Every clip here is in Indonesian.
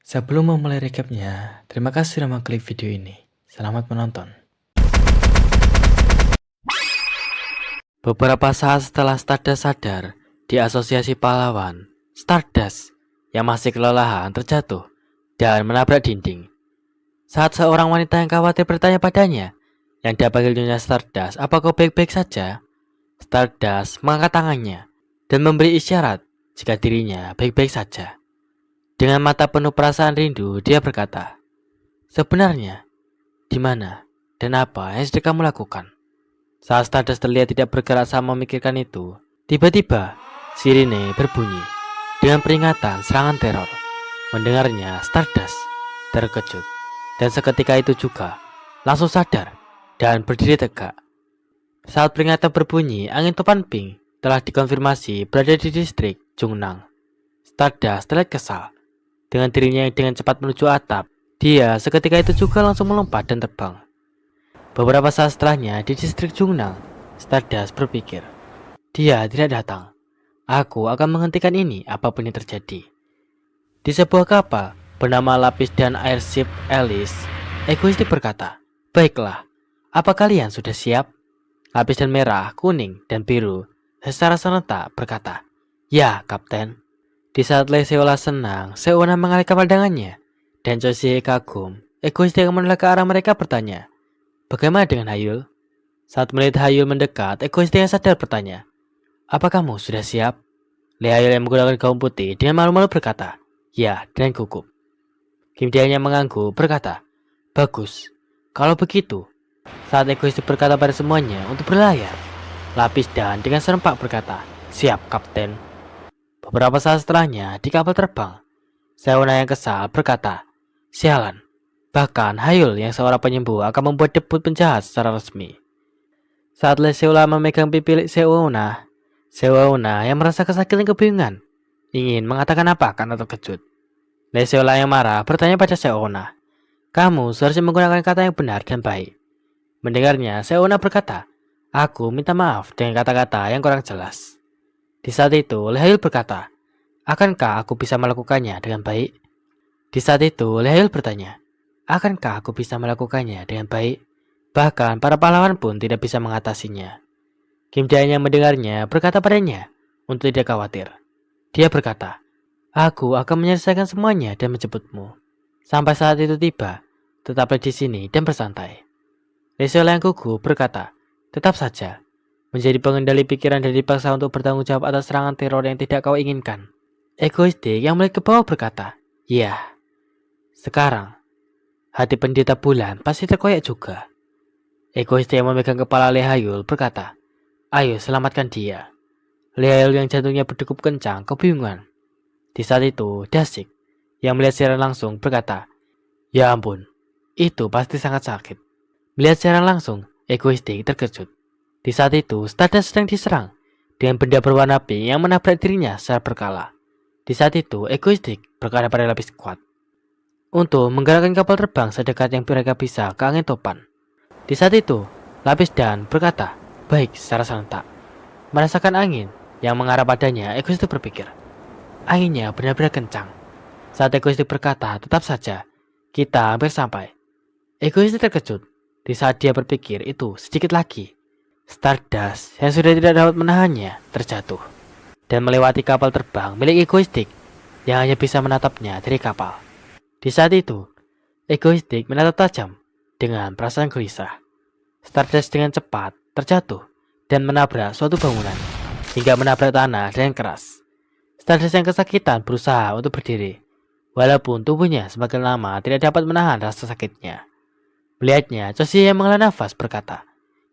Sebelum memulai recapnya, terima kasih sudah mengklik video ini. Selamat menonton. Beberapa saat setelah Stardust sadar, di asosiasi pahlawan, Stardust yang masih kelelahan terjatuh dan menabrak dinding. Saat seorang wanita yang khawatir bertanya padanya, yang dia panggil Nyonya Stardust, apa kau baik-baik saja? Stardust mengangkat tangannya dan memberi isyarat jika dirinya baik-baik saja. Dengan mata penuh perasaan rindu, dia berkata, "Sebenarnya, di mana dan apa yang sudah kamu lakukan?" Saat Stardust terlihat tidak bergerak saat memikirkan itu, tiba-tiba sirine berbunyi dengan peringatan serangan teror. Mendengarnya, Stardust terkejut dan seketika itu juga langsung sadar dan berdiri tegak. Saat peringatan berbunyi, angin topan pink telah dikonfirmasi berada di distrik Jungnang. Stardust terlihat kesal dengan dirinya yang dengan cepat menuju atap. Dia seketika itu juga langsung melompat dan terbang. Beberapa saat setelahnya di distrik Jungnang, Stardust berpikir, dia tidak datang. Aku akan menghentikan ini apapun yang terjadi. Di sebuah kapal bernama Lapis dan Airship Alice, egoistik berkata, "Baiklah, apa kalian sudah siap?" Lapis dan merah, kuning, dan biru secara serentak berkata, "Ya, Kapten." Di saat Leseola senang, Seona mengalihkan pandangannya, dan Choshie kagum. Egoistik yang menoleh ke arah mereka bertanya, "Bagaimana dengan Hayul?" Saat melihat Hayul mendekat, egoistik yang sadar bertanya, "Apa kamu sudah siap?" Hayul yang menggunakan gaun putih dengan malu-malu berkata, "Ya," dengan gugup. Kim Dae yang mengangguk berkata, "Bagus. Kalau begitu." Saat egoistik berkata pada semuanya untuk berlayar, Lapis dan dengan serempak berkata, "Siap, Kapten." Beberapa saat setelahnya, di kapal terbang, Seona yang kesal berkata, "Sialan. Bahkan Hayul yang seorang penyembuh akan membuat debut penjahat secara resmi." Saat Leseola memegang pipi Seona yang merasa kesakitan kebingungan, ingin mengatakan apa karena terkejut. Leseola yang marah bertanya pada Seona, "Kamu seharusnya menggunakan kata yang benar dan baik." Mendengarnya, Seona berkata, "Aku minta maaf dengan kata-kata yang kurang jelas." Di saat itu, Hayul berkata, "Akankah aku bisa melakukannya dengan baik?" Di saat itu, Hayul bertanya, "Akankah aku bisa melakukannya dengan baik?" Bahkan para pahlawan pun tidak bisa mengatasinya. Kim Dae yang mendengarnya berkata padanya untuk tidak khawatir. Dia berkata, "Aku akan menyelesaikan semuanya dan menjemputmu. Sampai saat itu tiba, tetaplah di sini dan bersantai." Leseola yang gugup berkata, "Tetap saja. Menjadi pengendali pikiran dan dipaksa untuk bertanggung jawab atas serangan teror yang tidak kau inginkan." Egoistik yang melihat ke bawah berkata, "Ya, sekarang hati pendeta bulan pasti terkoyak juga." Egoistik yang memegang kepala Hayul berkata, "Ayo selamatkan dia." Hayul yang jantungnya berdegup kencang kebingungan. Di saat itu, Dasik yang melihat siaran langsung berkata, "Ya ampun, itu pasti sangat sakit." Melihat siaran langsung, egoistik terkejut. Di saat itu, Stardust sedang diserang dengan benda berwarna pink yang menabrak dirinya secara berkala. Di saat itu, egoistik berkata pada Lapis kuat untuk menggerakkan kapal terbang sedekat yang mereka bisa ke angin topan. Di saat itu, Lapis dan berkata, "Baik," secara serentak. Merasakan angin yang mengarah padanya, egoistik berpikir, anginnya benar-benar kencang. Saat egoistik berkata, "Tetap saja, kita hampir sampai." Egoistik terkejut. Di saat dia berpikir itu sedikit lagi, Stardust yang sudah tidak dapat menahannya terjatuh dan melewati kapal terbang milik egoistik yang hanya bisa menatapnya dari kapal. Di saat itu, egoistik menatap tajam dengan perasaan gelisah. Stardust dengan cepat terjatuh dan menabrak suatu bangunan hingga menabrak tanah dengan keras. Stardust yang kesakitan berusaha untuk berdiri, walaupun tubuhnya semakin lama tidak dapat menahan rasa sakitnya. Melihatnya, Choshie yang menghela nafas berkata,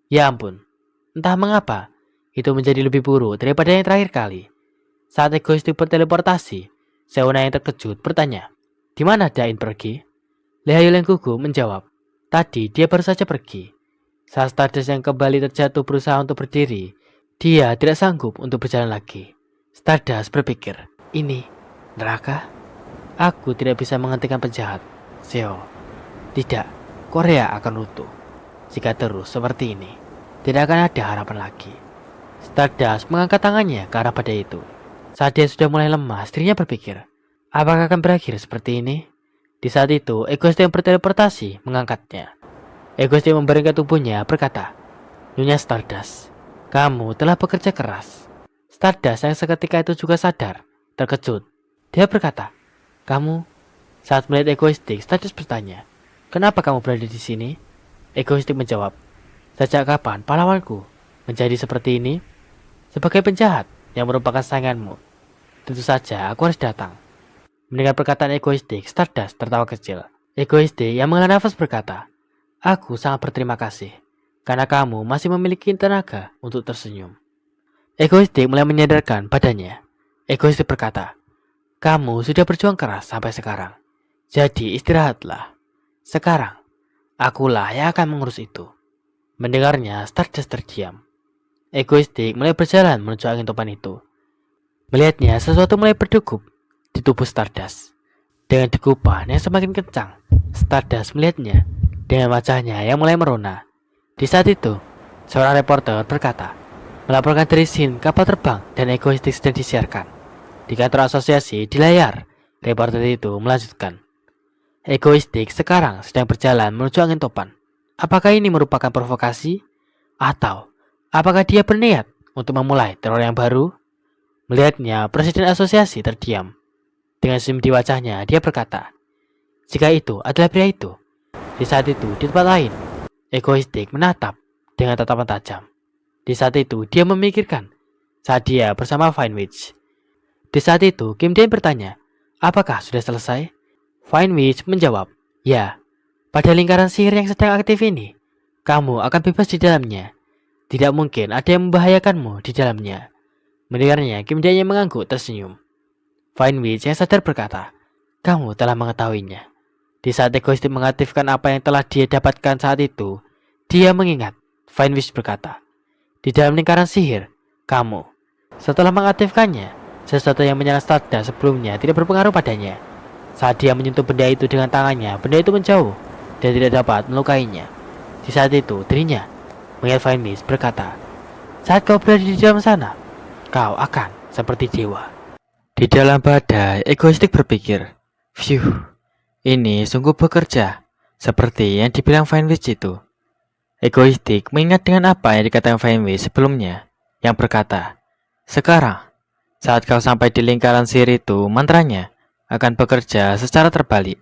"Ya ampun, entah mengapa itu menjadi lebih buruk daripada yang terakhir kali." Saat egoistik berteleportasi, Seona yang terkejut bertanya, "Di mana Dain pergi?" Hayul yang gugup menjawab, "Tadi dia baru saja pergi." Saat Stardust yang kembali terjatuh berusaha untuk berdiri, dia tidak sanggup untuk berjalan lagi. Stardust berpikir, "Ini neraka? Aku tidak bisa menghentikan penjahat. Seo, tidak, Korea akan runtuh. Jika terus seperti ini, tidak akan ada harapan lagi." Stardust mengangkat tangannya ke arah badai itu. Saat dia sudah mulai lemas, dirinya berpikir, apakah akan berakhir seperti ini? Di saat itu, egoistik yang berteleportasi mengangkatnya. Egoistik membaringkan tubuhnya berkata, Nyonya Stardust, kamu telah bekerja keras. Stardust yang seketika itu juga sadar, terkejut. Dia berkata, kamu? Saat melihat egoistik, Stardust bertanya, kenapa kamu berada di sini? Egoistik menjawab, sejak kapan pahlawanku menjadi seperti ini? Sebagai penjahat yang merupakan sainganmu, tentu saja aku harus datang. Mendengar perkataan egoistik, Stardust tertawa kecil. Egoistik yang menghela nafas berkata, aku sangat berterima kasih, karena kamu masih memiliki tenaga untuk tersenyum. Egoistik mulai menyadarkan badannya. Egoistik berkata, kamu sudah berjuang keras sampai sekarang, jadi istirahatlah. Sekarang, akulah yang akan mengurus itu. Mendengarnya, Stardust terdiam. Egoistik mulai berjalan menuju angin topan itu. Melihatnya, sesuatu mulai berdegup di tubuh Stardust. Dengan degupan yang semakin kencang, Stardust melihatnya dengan wajahnya yang mulai merona. Di saat itu, seorang reporter berkata, melaporkan dari scene kapal terbang dan egoistik sedang disiarkan. Di kantor asosiasi, di layar, reporter itu melanjutkan. Egoistik sekarang sedang berjalan menuju angin topan. Apakah ini merupakan provokasi? Atau apakah dia berniat untuk memulai teror yang baru? Melihatnya, presiden asosiasi terdiam. Dengan senyum di wajahnya, dia berkata, jika itu adalah pria itu. Di saat itu, di tempat lain, egoistik menatap dengan tatapan tajam. Di saat itu, dia memikirkan saat dia bersama Fine Witch. Di saat itu, Kim Dae bertanya, apakah sudah selesai? Fine Witch menjawab, ya, pada lingkaran sihir yang sedang aktif ini, kamu akan bebas di dalamnya. Tidak mungkin ada yang membahayakanmu di dalamnya. Mendengarnya, Kim Dae yang mengangguk tersenyum. Fine Witch yang sadar berkata, kamu telah mengetahuinya. Di saat egoistik mengaktifkan apa yang telah dia dapatkan saat itu, dia mengingat. Fine Witch berkata, di dalam lingkaran sihir, kamu. Setelah mengaktifkannya, sesuatu yang menyerang Stardust sebelumnya tidak berpengaruh padanya. Saat dia menyentuh benda itu dengan tangannya, benda itu menjauh dan tidak dapat melukainya. Di saat itu, dirinya melihat Fine Witch berkata, saat kau berada di dalam sana, kau akan seperti dewa. Di dalam badai, egoistik berpikir, phew, ini sungguh bekerja, seperti yang dibilang Fine Witch itu. Egoistik mengingat dengan apa yang dikatakan Fine Witch sebelumnya, yang berkata, sekarang, saat kau sampai di lingkaran sihir itu, mantranya akan bekerja secara terbalik.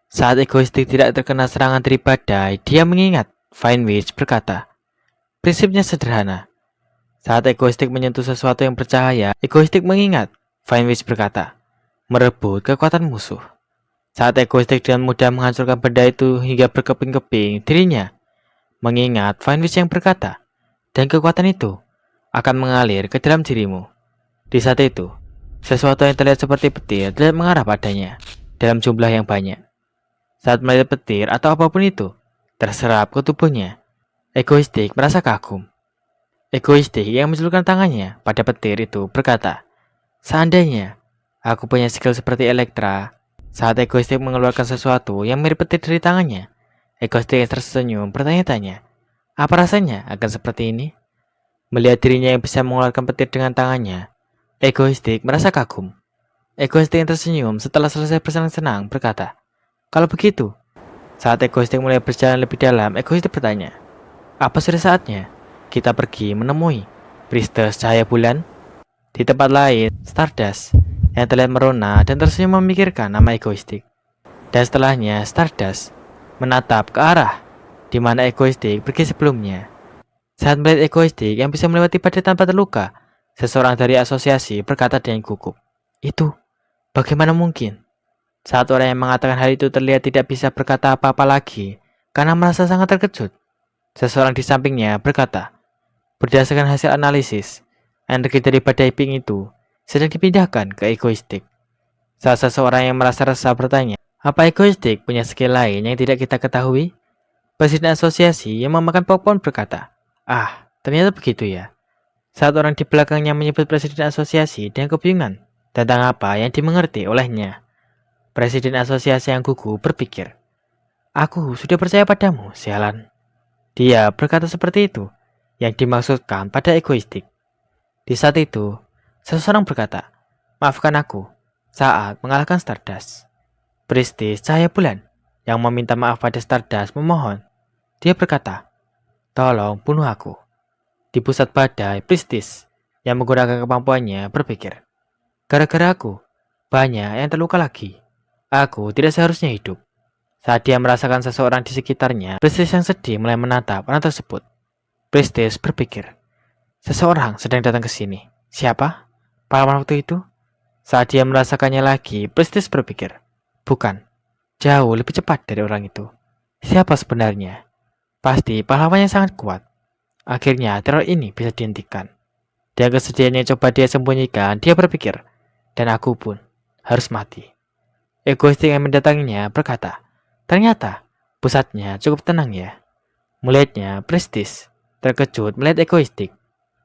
Saat egoistik tidak terkena serangan dari badai, dia mengingat Fine Witch berkata, prinsipnya sederhana. Saat egoistik menyentuh sesuatu yang bercahaya, egoistik mengingat Fine Witch berkata, merebut kekuatan musuh. Saat egoistik dengan mudah menghancurkan benda itu hingga berkeping-keping, dirinya mengingat Fine Witch yang berkata, dan kekuatan itu akan mengalir ke dalam dirimu. Di saat itu, sesuatu yang terlihat seperti petir terlihat mengarah padanya dalam jumlah yang banyak. Saat melihat petir atau apapun itu terserap ke tubuhnya, egoistik merasa kagum. Egoistik yang menjulurkan tangannya pada petir itu berkata, seandainya aku punya skill seperti Elektra. Saat egoistik mengeluarkan sesuatu yang mirip petir dari tangannya, egoistik yang tersenyum bertanya-tanya, apa rasanya akan seperti ini? Melihat dirinya yang bisa mengeluarkan petir dengan tangannya, egoistik merasa kagum. Egoistik yang tersenyum setelah selesai bersenang-senang berkata, kalau begitu. Saat egoistik mulai berjalan lebih dalam, egoistik bertanya, apa sudah saatnya kita pergi menemui Priestess Cahaya Bulan? Di tempat lain, Stardust yang terlihat merona dan tersenyum memikirkan nama egoistik. Dan setelahnya, Stardust menatap ke arah di mana egoistik pergi sebelumnya. Saat melihat egoistik yang bisa melewati badai tanpa terluka, seseorang dari asosiasi berkata dengan gugup, itu bagaimana mungkin? Saat orang yang mengatakan hal itu terlihat tidak bisa berkata apa-apa lagi karena merasa sangat terkejut, seseorang di sampingnya berkata, berdasarkan hasil analisis, energi dari badai pink itu sedang dipindahkan ke egoistik. Salah seseorang yang merasa resah bertanya, apa egoistik punya skill lain yang tidak kita ketahui? Presiden asosiasi yang memakan popcorn berkata, ternyata begitu ya. Saat orang di belakangnya menyebut presiden asosiasi dengan kebingungan tentang apa yang dimengerti olehnya. Presiden asosiasi yang gugup berpikir, aku sudah percaya padamu, sialan. Dia berkata seperti itu, yang dimaksudkan pada egoistik. Di saat itu, seseorang berkata, maafkan aku, saat mengalahkan Stardust. Prestis Cahaya Bulan yang meminta maaf pada Stardust memohon. Dia berkata, "Tolong bunuh aku." Di pusat badai, Prestis yang menggunakan kemampuannya berpikir, "Gara-gara aku, banyak yang terluka lagi. Aku tidak seharusnya hidup." Saat dia merasakan seseorang di sekitarnya, Prestis yang sedih mulai menatap orang tersebut. Prestis berpikir, seseorang sedang datang ke sini. Siapa? Pahlawan waktu itu? Saat dia merasakannya lagi, Prestis berpikir, bukan, jauh lebih cepat dari orang itu. Siapa sebenarnya? Pasti pahlawan yang sangat kuat. Akhirnya teror ini bisa dihentikan. Dengan kesedihan yang coba dia sembunyikan, dia berpikir, dan aku pun harus mati. Egoistik yang mendatanginya berkata, ternyata pusatnya cukup tenang ya. Melihatnya, Prestis terkejut melihat Egoistik.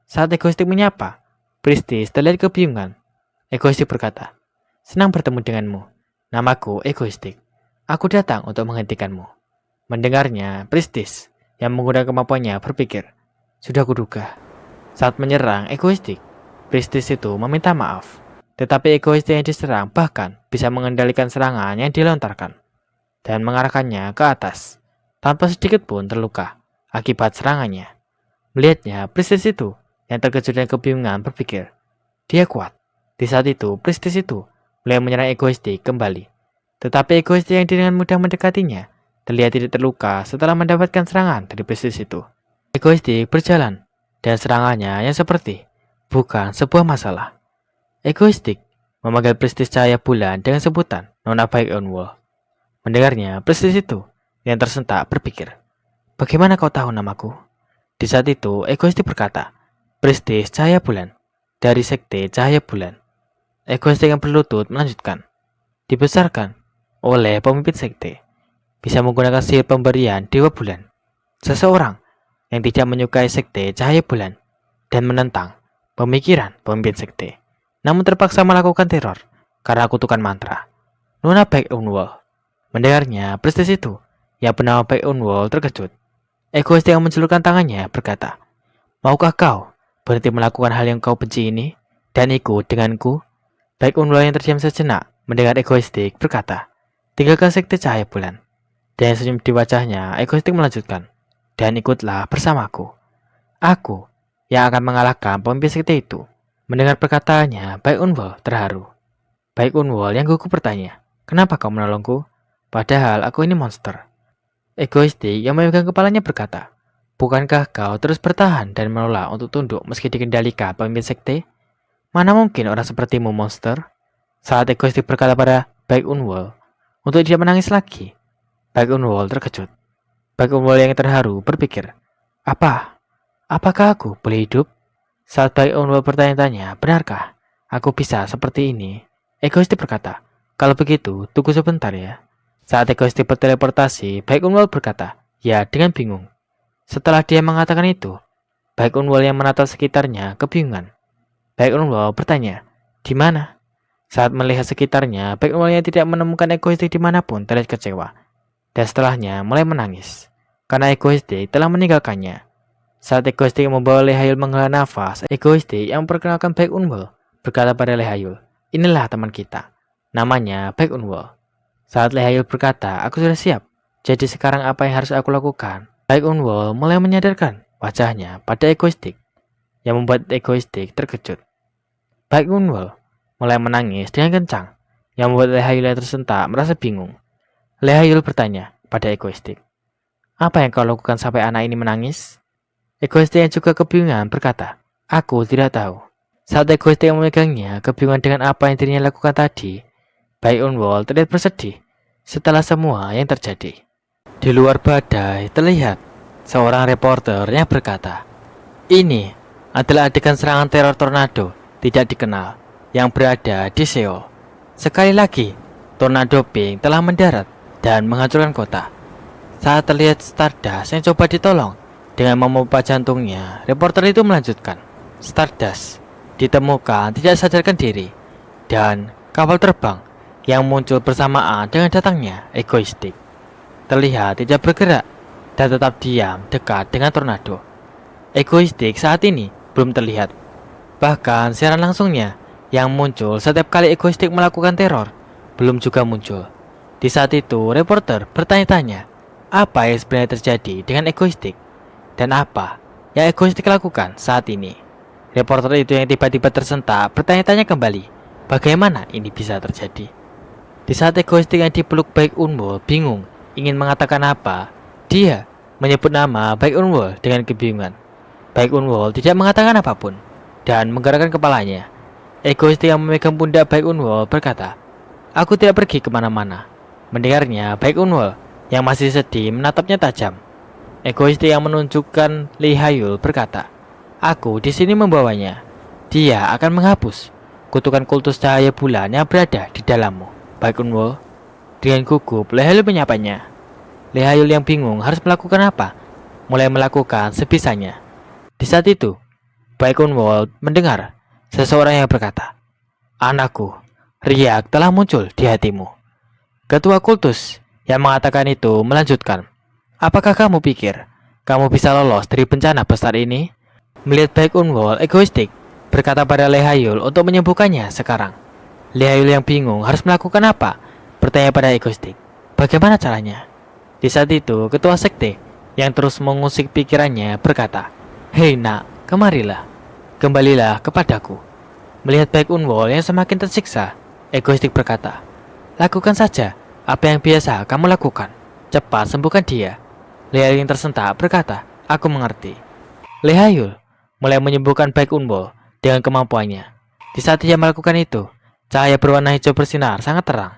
Saat Egoistik menyapa, Prestis terlihat kebingungan. Egoistik berkata, senang bertemu denganmu. Namaku Egoistik. Aku datang untuk menghentikanmu. Mendengarnya, Prestis yang menggunakan kemampuannya berpikir, sudah kuduga. Saat menyerang Egoistik, Prestis itu meminta maaf. Tetapi Egoistik yang diserang bahkan bisa mengendalikan serangan yang dilontarkan dan mengarahkannya ke atas tanpa sedikit pun terluka akibat serangannya. Melihatnya, Prestis itu yang terkejut dan kebingungan berpikir, dia kuat. Di saat itu, Prestis itu mulai menyerang Egoistik kembali. Tetapi Egoistik yang dengan mudah mendekatinya terlihat tidak terluka setelah mendapatkan serangan dari Prestis itu. Egoistik berjalan dan serangannya yang seperti bukan sebuah masalah. Egoistik memanggil Prestis Cahaya Bulan dengan sebutan Nona Baik Onwol. Mendengarnya, Prestis itu yang tersentak berpikir, bagaimana kau tahu namaku? Di saat itu, Egoistik berkata, Prestis Cahaya Bulan dari Sekte Cahaya Bulan. Egoistik yang berlutut melanjutkan, dibesarkan oleh pemimpin sekte, bisa menggunakan sihir pemberian Dewa Bulan. Seseorang yang tidak menyukai sekte Cahaya Bulan dan menentang pemikiran pemimpin sekte, namun terpaksa melakukan teror karena kutukan mantra. Nona Baek Unwol. Mendengarnya, Prestis itu yang bernama Baek Unwol terkejut. Egoistik yang menjulurkan tangannya berkata, maukah kau berhenti melakukan hal yang kau benci ini dan ikut denganku? Baek Unwol yang terdiam sejenak mendengar Egoistik berkata, tinggalkan sekte Cahaya Bulan. Dan senyum di wajahnya, Egoistik melanjutkan, dan ikutlah bersamaku. Aku yang akan mengalahkan pemimpin sekte itu. Mendengar perkataannya, Baek Unwol terharu. Baek Unwol yang gugup bertanya, kenapa kau menolongku? Padahal aku ini monster. Egoistik yang memegang kepalanya berkata, bukankah kau terus bertahan dan menolak untuk tunduk meski dikendalikan pemimpin sekte? Mana mungkin orang sepertimu monster? Saat Egoistik berkata pada Baek Unwol untuk tidak menangis lagi, Baek Unwol terkejut. Baek Unwol yang terharu berpikir, apakah aku boleh hidup? Saat Baek Unwol bertanya-tanya, benarkah aku bisa seperti ini? Egoistik berkata, kalau begitu tunggu sebentar ya. Saat Egoistik berteleportasi, Baek Unwol berkata, ya, dengan bingung. Setelah dia mengatakan itu, Baek Unwol yang menatap sekitarnya kebingungan. Baek Unwol bertanya, di mana? Saat melihat sekitarnya, Baek Unwol yang tidak menemukan Egoistik dimanapun terlihat kecewa. Dan setelahnya mulai menangis karena Egoistik telah meninggalkannya. Saat Egoistik membawa Lehayul menghela nafas, Egoistik yang memperkenalkan Baek Unwol berkata pada Lehayul, inilah teman kita, namanya Baek Unwol. Saat Lehayul berkata, aku sudah siap, jadi sekarang apa yang harus aku lakukan? Baek Unwol mulai menyadarkan wajahnya pada Egoistik yang membuat Egoistik terkejut. Baek Unwol mulai menangis dengan kencang yang membuat Lehayul yang tersentak merasa bingung. Lehayul bertanya pada Egoistik, apa yang kau lakukan sampai anak ini menangis? Egoistik yang juga kebingungan berkata, aku tidak tahu. Saat Egoistik yang memegangnya kebingungan dengan apa yang dirinya lakukan tadi, Baek Unwol terlihat bersedih setelah semua yang terjadi. Di luar badai terlihat seorang reporter yang berkata, ini adalah adegan serangan teror tornado tidak dikenal yang berada di Seoul. Sekali lagi, tornado pink telah mendarat dan menghancurkan kota. Saat terlihat Stardust yang coba ditolong dengan memompa jantungnya, reporter itu melanjutkan, Stardust ditemukan tidak sadarkan diri dan kapal terbang yang muncul bersamaan dengan datangnya Egoistik terlihat tidak bergerak dan tetap diam dekat dengan tornado. Egoistik saat ini belum terlihat. Bahkan siaran langsungnya yang muncul setiap kali Egoistik melakukan teror belum juga muncul. Di saat itu, reporter bertanya-tanya, apa yang sebenarnya terjadi dengan egoistik? Dan apa yang egoistik lakukan saat ini? Reporter itu yang tiba-tiba tersentak bertanya-tanya kembali, bagaimana ini bisa terjadi? Di saat egoistik yang dipeluk Baek Unwol bingung ingin mengatakan apa, dia menyebut nama Baek Unwol dengan kebingungan. Baek Unwol tidak mengatakan apapun dan menggerakkan kepalanya. Egoistik yang memegang pundak Baek Unwol berkata, aku tidak pergi kemana-mana. Mendengarnya, Baek Unwol yang masih sedih menatapnya tajam. Egoistik yang menunjukkan Lee Hyul berkata, aku di sini membawanya. Dia akan menghapus kutukan kultus cahaya bulan yang berada di dalammu. Baek Unwol. Dengan gugup, Lee Hyul menyapanya. Lee Hyul yang bingung harus melakukan apa, mulai melakukan sebisanya. Di saat itu, Baek Unwol mendengar seseorang yang berkata, anakku, riak telah muncul di hatimu. Ketua kultus yang mengatakan itu melanjutkan, apakah kamu pikir kamu bisa lolos dari bencana besar ini? Melihat Baek Unwol egoistik, berkata pada Lee Hyul untuk menyembuhkannya sekarang. Lee Hyul yang bingung harus melakukan apa, bertanya pada egoistik, bagaimana caranya? Di saat itu, ketua sekte yang terus mengusik pikirannya berkata, hei nak, kemarilah, kembalilah kepadaku. Melihat Baek Unwol yang semakin tersiksa, egoistik berkata, lakukan saja apa yang biasa kamu lakukan, cepat sembuhkan dia. Lee Hyul yang tersentak berkata, aku mengerti. Lee Hyul mulai menyembuhkan Baek Unwol dengan kemampuannya. Di saat dia melakukan itu, cahaya berwarna hijau bersinar sangat terang.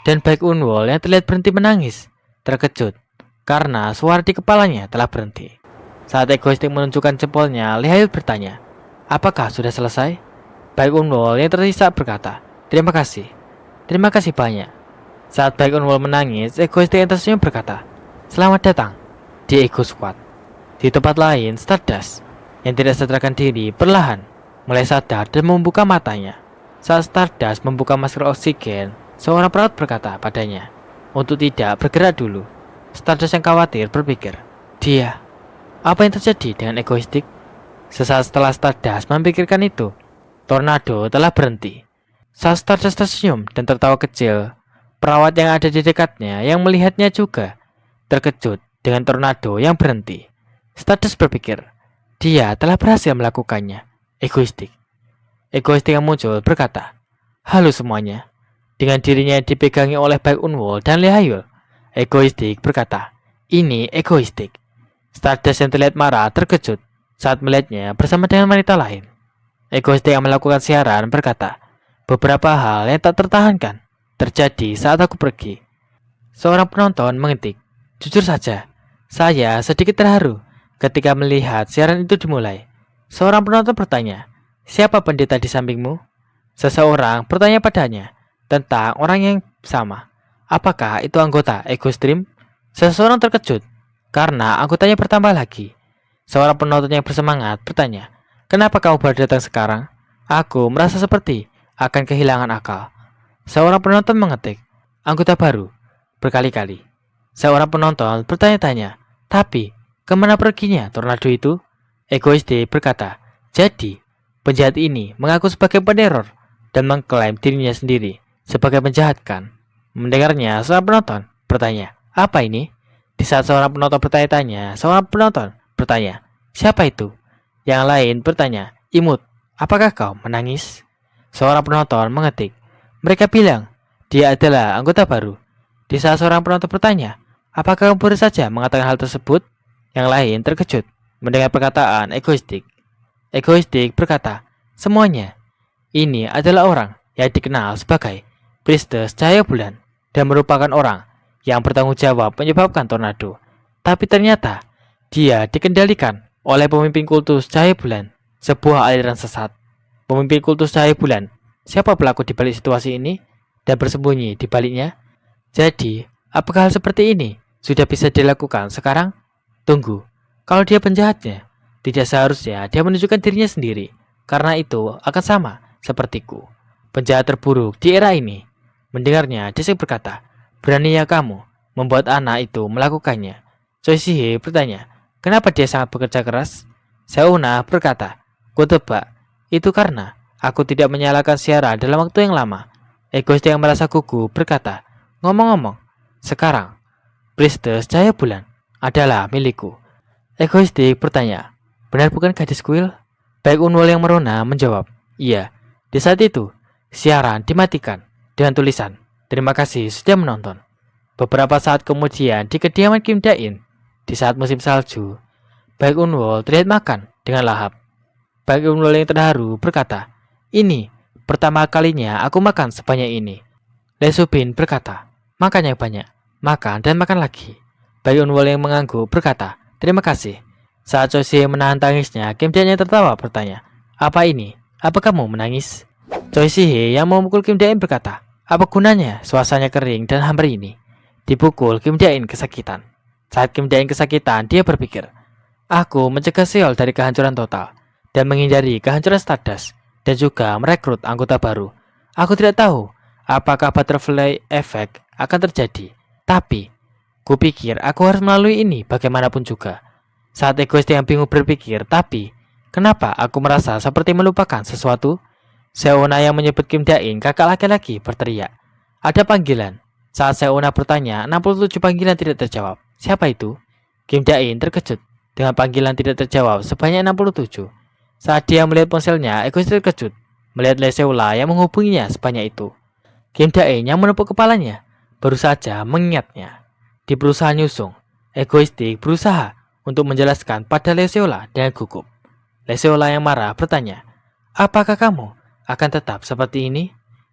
Dan Baek Unwol yang terlihat berhenti menangis, terkejut karena suara di kepalanya telah berhenti. Saat egoistik menunjukkan jempolnya, Lee Hyul bertanya, apakah sudah selesai? Baek Unwol yang terisak berkata, terima kasih banyak. Saat Baek Unwol menangis, egoistik yang tersenyum berkata, selamat datang di Ego Squad. Di tempat lain, Stardust yang tidak sadarkan diri perlahan mulai sadar dan membuka matanya. Saat Stardust membuka masker oksigen, seorang perawat berkata padanya untuk tidak bergerak dulu. Stardust yang khawatir berpikir, dia, apa yang terjadi dengan egoistik? Sesaat setelah Stardust memikirkan itu, tornado telah berhenti. Saat Stardust tersenyum dan tertawa kecil, perawat yang ada di dekatnya yang melihatnya juga terkejut dengan tornado yang berhenti. Stardust berpikir, dia telah berhasil melakukannya. Egoistik yang muncul berkata, halo semuanya. Dengan dirinya yang dipegangi oleh Baek Unwol dan Lee Hyul, egoistik berkata, ini egoistik. Stardust yang terlihat marah terkejut saat melihatnya bersama dengan wanita lain. Egoistik yang melakukan siaran berkata, beberapa hal yang tak tertahankan terjadi saat aku pergi. Seorang penonton mengetik, jujur saja, saya sedikit terharu ketika melihat siaran itu dimulai. Seorang penonton bertanya, siapa pendeta di sampingmu? Seseorang bertanya padanya tentang orang yang sama. Apakah itu anggota Ego Stream? Seseorang terkejut karena anggotanya bertambah lagi. Seorang penonton yang bersemangat bertanya, kenapa kamu baru datang sekarang? Aku merasa seperti akan kehilangan akal. Seorang penonton mengetik, anggota baru, berkali-kali. Seorang penonton bertanya-tanya, tapi kemana perginya tornado itu? Egoistik berkata, jadi penjahat ini mengaku sebagai peneror dan mengklaim dirinya sendiri sebagai penjahat kan? Mendengarnya, seorang penonton bertanya, apa ini? Di saat seorang penonton bertanya-tanya, seorang penonton bertanya, siapa itu? Yang lain bertanya, Imut, apakah kau menangis? Seorang penonton mengetik, mereka bilang dia adalah anggota baru. Di saat seorang penonton bertanya, apakah kamu baru saja mengatakan hal tersebut? Yang lain terkejut mendengar perkataan egoistik. Egoistik berkata, semuanya ini adalah orang yang dikenal sebagai Priestess Cahaya Bulan dan merupakan orang yang bertanggung jawab menyebabkan tornado. Tapi ternyata dia dikendalikan oleh pemimpin kultus Cahaya Bulan, sebuah aliran sesat. Pemimpin kultus Cahaya Bulan, siapa pelaku di balik situasi ini dan bersembunyi di baliknya? Jadi, apakah hal seperti ini sudah bisa dilakukan sekarang? Tunggu, kalau dia penjahatnya, tidak seharusnya dia menunjukkan dirinya sendiri, karena itu akan sama sepertiku, penjahat terburuk di era ini. Mendengarnya, Desek berkata, beraninya kamu membuat anak itu melakukannya? Choi Si-hye bertanya, kenapa dia sangat bekerja keras? Seona berkata, ku tebak, itu karena aku tidak menyalakan siaran dalam waktu yang lama. Egoistik yang merasa gugup berkata, Ngomong-ngomong, sekarang Priestess Cahaya Bulan adalah milikku. Egoistik bertanya, benar bukan gadis kuil? Baik Unwol yang merona menjawab, iya. Di saat itu, siaran dimatikan dengan tulisan, terima kasih sudah menonton. Beberapa saat kemudian di kediaman Kim Dain, di saat musim salju, Baik Unwol terlihat makan dengan lahap. Baik Unwol yang terharu berkata, ini pertama kalinya aku makan sebanyak ini. Le Subin berkata, makan yang banyak, makan dan makan lagi. Baik Unwol yang mengangguk berkata, terima kasih. Saat Choi Si menahan tangisnya, Kim Dain yang tertawa bertanya, apa ini? Apa kamu menangis? Choi Si yang memukul Kim Dain berkata, apa gunanya suasananya kering dan hambar ini? Dipukul, Kim Dain kesakitan. Saat Kim Dain kesakitan, dia berpikir, aku mencegah Seoul dari kehancuran total dan menghindari kehancuran Stardust dan juga merekrut anggota baru. Aku tidak tahu apakah butterfly effect akan terjadi, tapi kupikir aku harus melalui ini bagaimanapun juga. Saat egois yang bingung berpikir, tapi kenapa aku merasa seperti melupakan sesuatu? Seona yang menyebut Kim Dain kakak laki-laki berteriak, ada panggilan. Saat Seona bertanya, 67 panggilan tidak terjawab. Siapa itu? Kim Dain terkejut dengan panggilan tidak terjawab sebanyak 67. Saat dia melihat ponselnya, egois terkejut melihat Le Seola yang menghubunginya sebanyak itu. Kim Dain yang menepuk kepalanya baru saja mengingatnya. Di perusahaan Nyusung, egoistik berusaha untuk menjelaskan pada Le Seola dengan gugup. Le Seola yang marah bertanya, apakah kamu akan tetap seperti ini?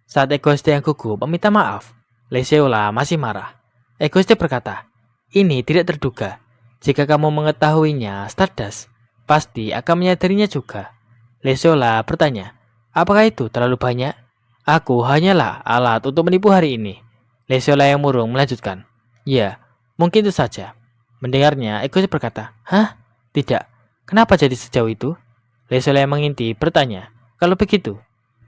Saat egoistik yang gugup meminta maaf, Le Seola masih marah. Egoistik berkata, ini tidak terduga. Jika kamu mengetahuinya, Stardust pasti akan menyadarinya juga. Le Seola bertanya, apakah itu terlalu banyak? Aku hanyalah alat untuk menipu hari ini. Le Seola yang murung melanjutkan, ya, mungkin itu saja. Mendengarnya, egoistik berkata, hah? Tidak. Kenapa jadi sejauh itu? Le Seola yang mengintip bertanya, kalau begitu,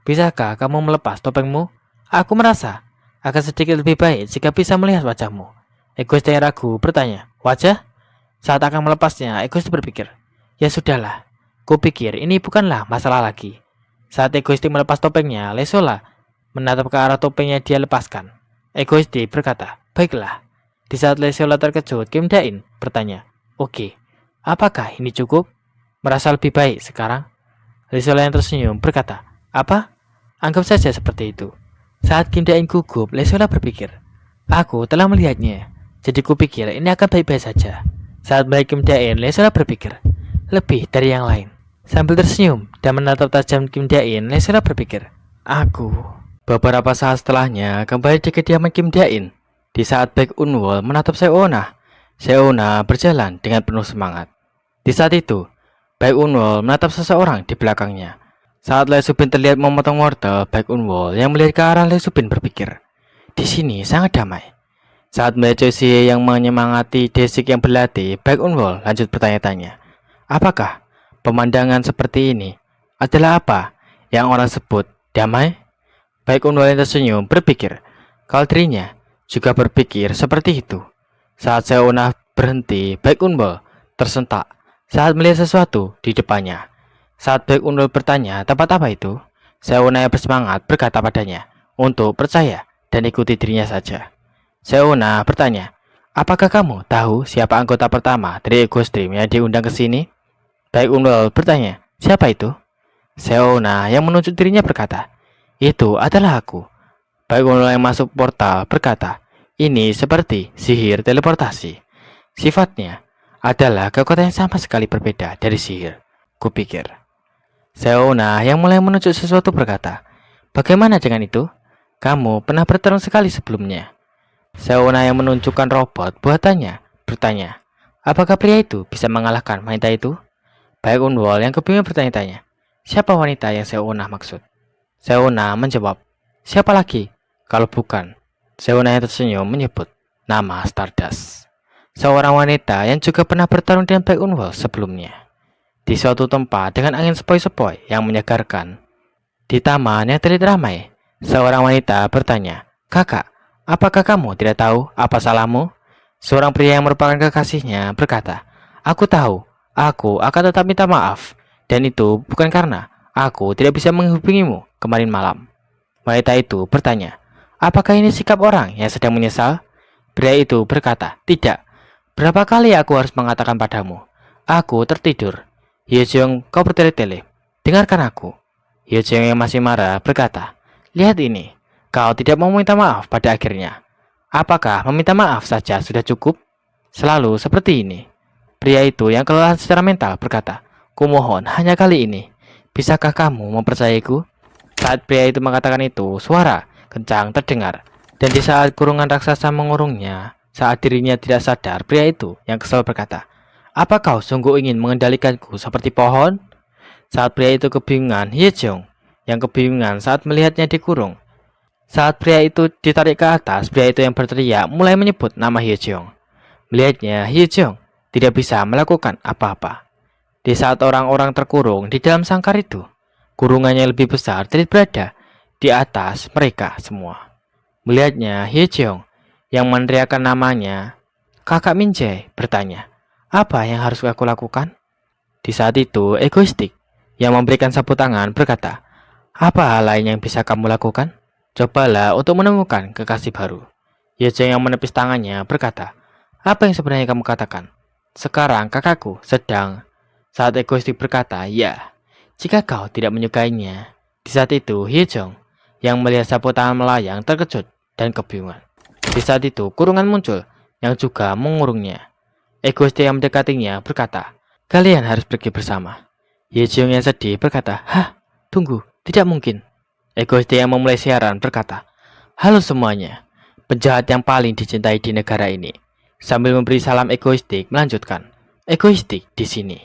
bisakah kamu melepas topengmu? Aku merasa akan sedikit lebih baik jika bisa melihat wajahmu. Egoistik yang ragu bertanya, wajah? Saat akan melepasnya, egoistik berpikir, ya sudahlah, kupikir ini bukanlah masalah lagi. Saat egoistik melepas topengnya, Le Seola menatap ke arah topeng yang dia lepaskan. Egoistik berkata, baiklah. Di saat Le Seola terkejut, Kim Dain bertanya, oke, apakah ini cukup? Merasa lebih baik sekarang? Le Seola yang tersenyum berkata, apa? Anggap saja seperti itu. Saat Kim Dain gugup, Le Seola berpikir, aku telah melihatnya, jadi kupikir ini akan baik-baik saja. Saat melihat Kim Dain, Le Seola berpikir, lebih dari yang lain. Sambil tersenyum dan menatap tajam Kim Dain, Le Seola berpikir, aku. Beberapa saat setelahnya, kembali di kediaman Kim Dain. Di saat Baek Unwol menatap Seona, Seona berjalan dengan penuh semangat. Di saat itu, Baek Unwol menatap seseorang di belakangnya. Saat Le Subin terlihat memotong wortel, Baek Unwol yang melihat ke arah Le Subin berpikir, di sini sangat damai. Saat melihat Choi Si yang menyemangati Desik yang berlatih, Baek Unwol lanjut bertanya-tanya, apakah pemandangan seperti ini adalah apa yang orang sebut damai? Baek Unwol yang tersenyum berpikir, kalau dirinya juga berpikir seperti itu. Saat Seona berhenti, Baek Unwol tersentak saat melihat sesuatu di depannya. Saat Baek Unwol bertanya tempat apa itu, Seona yang bersemangat berkata padanya untuk percaya dan ikuti dirinya saja. Seona bertanya, apakah kamu tahu siapa anggota pertama dari Ego Stream yang diundang ke sini? Baek Unwol bertanya, siapa itu? Seona yang menunjuk dirinya berkata, itu adalah aku. Baek Unwol yang masuk portal berkata, ini seperti sihir teleportasi. Sifatnya adalah kekuatan yang sama sekali berbeda dari sihir, kupikir. Seona yang mulai menunjuk sesuatu berkata, bagaimana dengan itu? Kamu pernah bertarung sekali sebelumnya. Seona yang menunjukkan robot buatannya bertanya, apakah pria itu bisa mengalahkan wanita itu? Baek Unwol yang kebingungan bertanya-tanya, siapa wanita yang Seona maksud? Seona menjawab, siapa lagi? Kalau bukan. Seona yang tersenyum menyebut nama Stardust, seorang wanita yang juga pernah bertarung dengan Baek Unwol sebelumnya. Di suatu tempat dengan angin sepoi-sepoi yang menyegarkan, di taman yang terlihat ramai, seorang wanita bertanya, kakak, apakah kamu tidak tahu apa salahmu? Seorang pria yang merupakan kekasihnya berkata, aku tahu, aku akan tetap minta maaf, dan itu bukan karena aku tidak bisa menghubungimu kemarin malam. Wanita itu bertanya, Apakah ini sikap orang yang sedang menyesal? Pria itu berkata, tidak. Berapa kali aku harus mengatakan padamu? Aku tertidur. Hyejong, kau bertele-tele. Dengarkan aku. Hyejong yang masih marah berkata, lihat ini. Kau tidak mau meminta maaf pada akhirnya. Apakah meminta maaf saja sudah cukup? Selalu seperti ini. Pria itu yang kelelahan secara mental berkata, kumohon hanya kali ini. Bisakah kamu mempercayaiku? Saat pria itu mengatakan itu, suara kencang terdengar. Dan di saat kurungan raksasa mengurungnya, saat dirinya tidak sadar, pria itu yang kesal berkata, apa kau sungguh ingin mengendalikanku seperti pohon? Saat pria itu kebingungan, Hyejong yang kebingungan saat melihatnya dikurung. Saat pria itu ditarik ke atas, pria itu yang berteriak mulai menyebut nama Hyejong. Melihatnya, Hyejong tidak bisa melakukan apa-apa. Di saat orang-orang terkurung di dalam sangkar itu, kurungannya lebih besar dan berada di atas mereka semua. Melihatnya, Hyejong yang meneriakkan namanya, kakak Min Jae bertanya, apa yang harus aku lakukan? Di saat itu, egoistik yang memberikan sapu tangan berkata, apa hal lain yang bisa kamu lakukan? Cobalah untuk menemukan kekasih baru. Hyejong yang menepis tangannya berkata, apa yang sebenarnya kamu katakan? Sekarang kakakku sedang. Saat egoistik berkata, ya, jika kau tidak menyukainya. Di saat itu, Hyejong yang melihat sapu tangan melayang terkejut dan kebingungan. Di saat itu, kurungan muncul yang juga mengurungnya. Egoistik yang mendekatinya berkata, kalian harus pergi bersama. Hyejong yang sedih berkata, hah, tunggu, tidak mungkin. Egoistik yang memulai siaran berkata, halo semuanya, penjahat yang paling dicintai di negara ini. Sambil memberi salam, egoistik melanjutkan, egoistik di sini.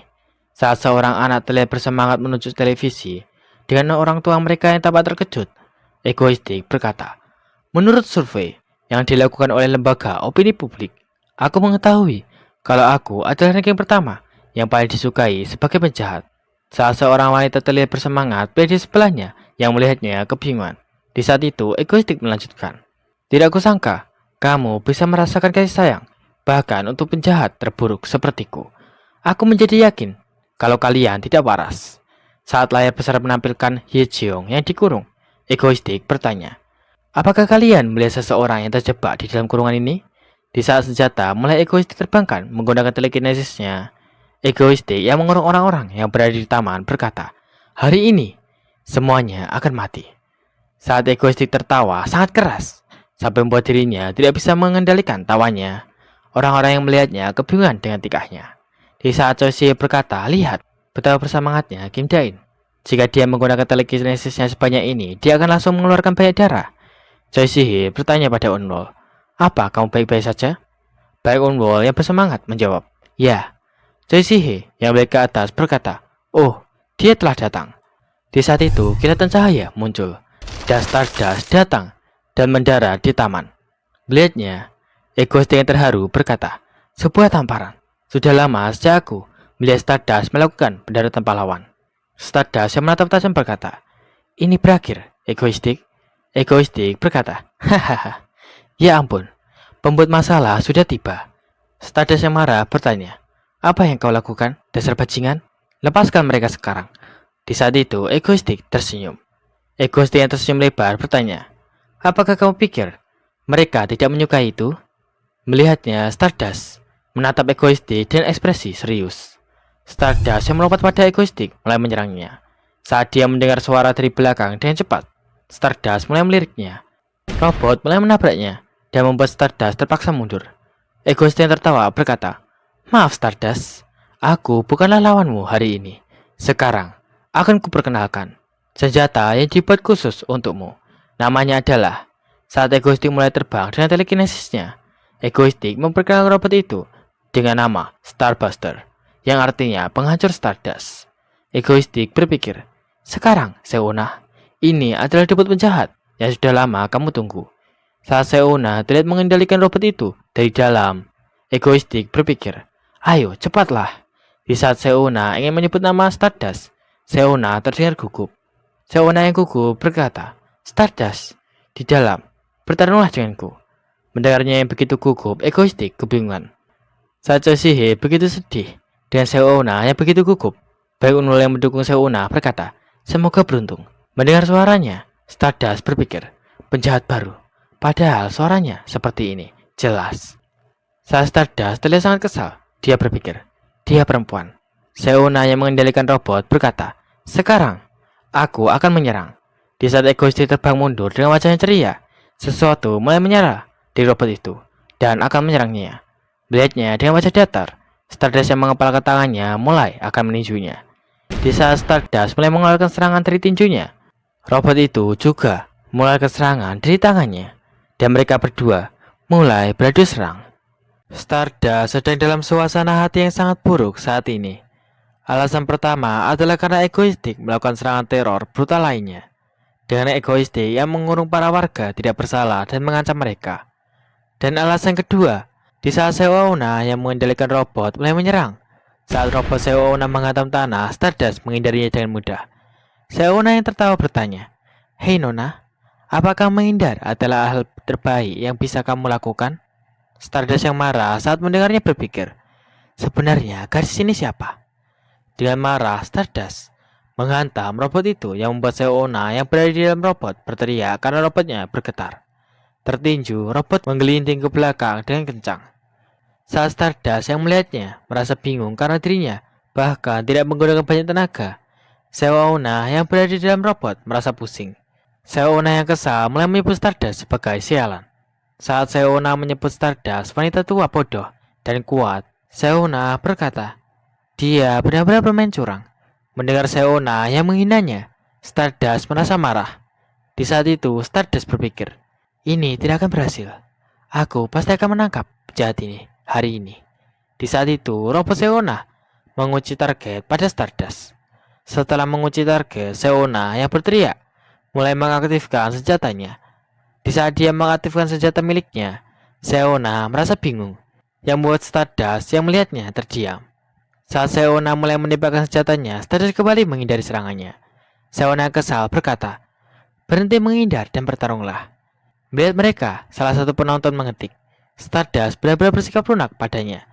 Saat seorang anak terlihat bersemangat menuju televisi dengan orang tua mereka yang tampak terkejut, egoistik berkata, menurut survei yang dilakukan oleh lembaga opini publik, aku mengetahui kalau aku adalah ranking pertama yang paling disukai sebagai penjahat. Saat seorang wanita terlihat bersemangat, pria di sebelahnya yang melihatnya kebingungan. Di saat itu, egoistik melanjutkan, tidak kusangka kamu bisa merasakan kasih sayang, bahkan untuk penjahat terburuk sepertiku. Aku menjadi yakin kalau kalian tidak waras. Saat layar besar menampilkan Hyejong yang dikurung, egoistik bertanya, apakah kalian melihat seseorang yang terjebak di dalam kurungan ini? Di saat senjata mulai egoistik terbangkan menggunakan telekinesisnya, egoistik yang mengurung orang-orang yang berada di taman berkata, hari ini semuanya akan mati. Saat egoistik tertawa sangat keras sampai membuat dirinya tidak bisa mengendalikan tawanya, orang-orang yang melihatnya kebingungan dengan tikahnya. Di saat Choi Si berkata, lihat betapa bersemangatnya Kim Dain. Jika dia menggunakan telekinesisnya sebanyak ini, dia akan langsung mengeluarkan banyak darah. Choi Si bertanya pada Unwol, apa kamu baik-baik saja? Baik, Unwol yang bersemangat menjawab, ya. Choi Si yang melihat ke atas berkata, oh, dia telah datang. Di saat itu, kilatan cahaya muncul, dan Stardust datang dan mendarat di taman. Melihatnya, egoistik yang terharu berkata, sebuah tamparan. Sudah lama sejak aku melihat Stardust melakukan pendaratan pahlawan. Stardust yang menatap tajam berkata, ini berakhir, egoistik. Egoistik berkata, hahaha, ya ampun, pembuat masalah sudah tiba. Stardust yang marah bertanya, apa yang kau lakukan, dasar bajingan? Lepaskan mereka sekarang. Di saat itu, egoistik tersenyum. Egoistik yang tersenyum lebar bertanya, apakah kamu pikir mereka tidak menyukai itu? Melihatnya, Stardust menatap egoistik dengan ekspresi serius. Stardust yang melompat pada egoistik mulai menyerangnya. Saat dia mendengar suara dari belakang dengan cepat, Stardust mulai meliriknya. Robot mulai menabraknya dan membuat Stardust terpaksa mundur. Egoistik yang tertawa berkata, maaf Stardust, aku bukanlah lawanmu hari ini. Sekarang akan kuperkenalkan senjata yang dibuat khusus untukmu. Namanya adalah. Saat egoistik mulai terbang dengan telekinesisnya, egoistik memperkenalkan robot itu dengan nama Starbuster, yang artinya penghancur Stardust. Egoistik berpikir, sekarang Seona, ini adalah debut penjahat yang sudah lama kamu tunggu. Saat Seona terlihat mengendalikan robot itu dari dalam, egoistik berpikir, ayo cepatlah. Di saat Seona ingin menyebut nama Stardust, Seona terdengar gugup. Seona yang gugup berkata, Stardust, di dalam, bertarunglah denganku. Mendengarnya yang begitu gugup, egoistik kebingungan. Saat Choi Si begitu sedih dengan Seona yang begitu gugup, baik Unwol yang mendukung Seona berkata, semoga beruntung. Mendengar suaranya, Stardust berpikir, penjahat baru. Padahal suaranya seperti ini, jelas. Saat Stardust terlihat sangat kesal. Dia berpikir, dia perempuan. Seona yang mengendalikan robot berkata, "Sekarang, aku akan menyerang." Di saat egoistik terbang mundur dengan wajahnya ceria, sesuatu mulai menyala di robot itu dan akan menyerangnya. Melihatnya dengan wajah datar, Stardust yang mengepalkan tangannya mulai akan meninjunya. Di saat Stardust mulai mengeluarkan serangan dari tinjunya, robot itu juga mengeluarkan serangan dari tangannya, dan mereka berdua mulai beradu serang. Stardust sedang dalam suasana hati yang sangat buruk saat ini. Alasan pertama adalah karena egoistik melakukan serangan teror brutal lainnya. Dengan egoistik yang mengurung para warga tidak bersalah dan mengancam mereka. Dan alasan kedua, di saat Seona yang mengendalikan robot mulai menyerang. Saat robot Seona menghantam tanah, Stardust menghindarinya dengan mudah. Seona yang tertawa bertanya, "Hei Nona, apakah menghindar adalah hal terbaik yang bisa kamu lakukan?" Stardust yang marah saat mendengarnya berpikir, sebenarnya gadis ini siapa? Dengan marah, Stardust menghantam robot itu yang membuat Seona yang berada di dalam robot berteriak karena robotnya bergetar. Tertinju, robot menggelinding ke belakang dengan kencang. Saat Stardust yang melihatnya merasa bingung karena dirinya bahkan tidak menggunakan banyak tenaga. Seona yang berada di dalam robot merasa pusing. Seona yang kesal mulai menyebut Stardust sebagai sialan. Saat Seona menyebut Stardust wanita tua bodoh dan kuat, Seona berkata, dia benar-benar bermain curang. Mendengar Seona yang menghinanya, Stardust merasa marah. Di saat itu, Stardust berpikir, ini tidak akan berhasil. Aku pasti akan menangkap penjahat ini hari ini. Di saat itu, robot Seona mengunci target pada Stardust. Setelah mengunci target, Seona yang berteriak mulai mengaktifkan senjatanya. Di saat dia mengaktifkan senjata miliknya, Seona merasa bingung, yang membuat Stardust yang melihatnya terdiam. Saat Seona mulai menembakkan senjatanya, Stardust kembali menghindari serangannya. Seona kesal berkata, berhenti menghindar dan bertarunglah. Melihat mereka, salah satu penonton mengetik. Stardust benar-benar bersikap lunak padanya.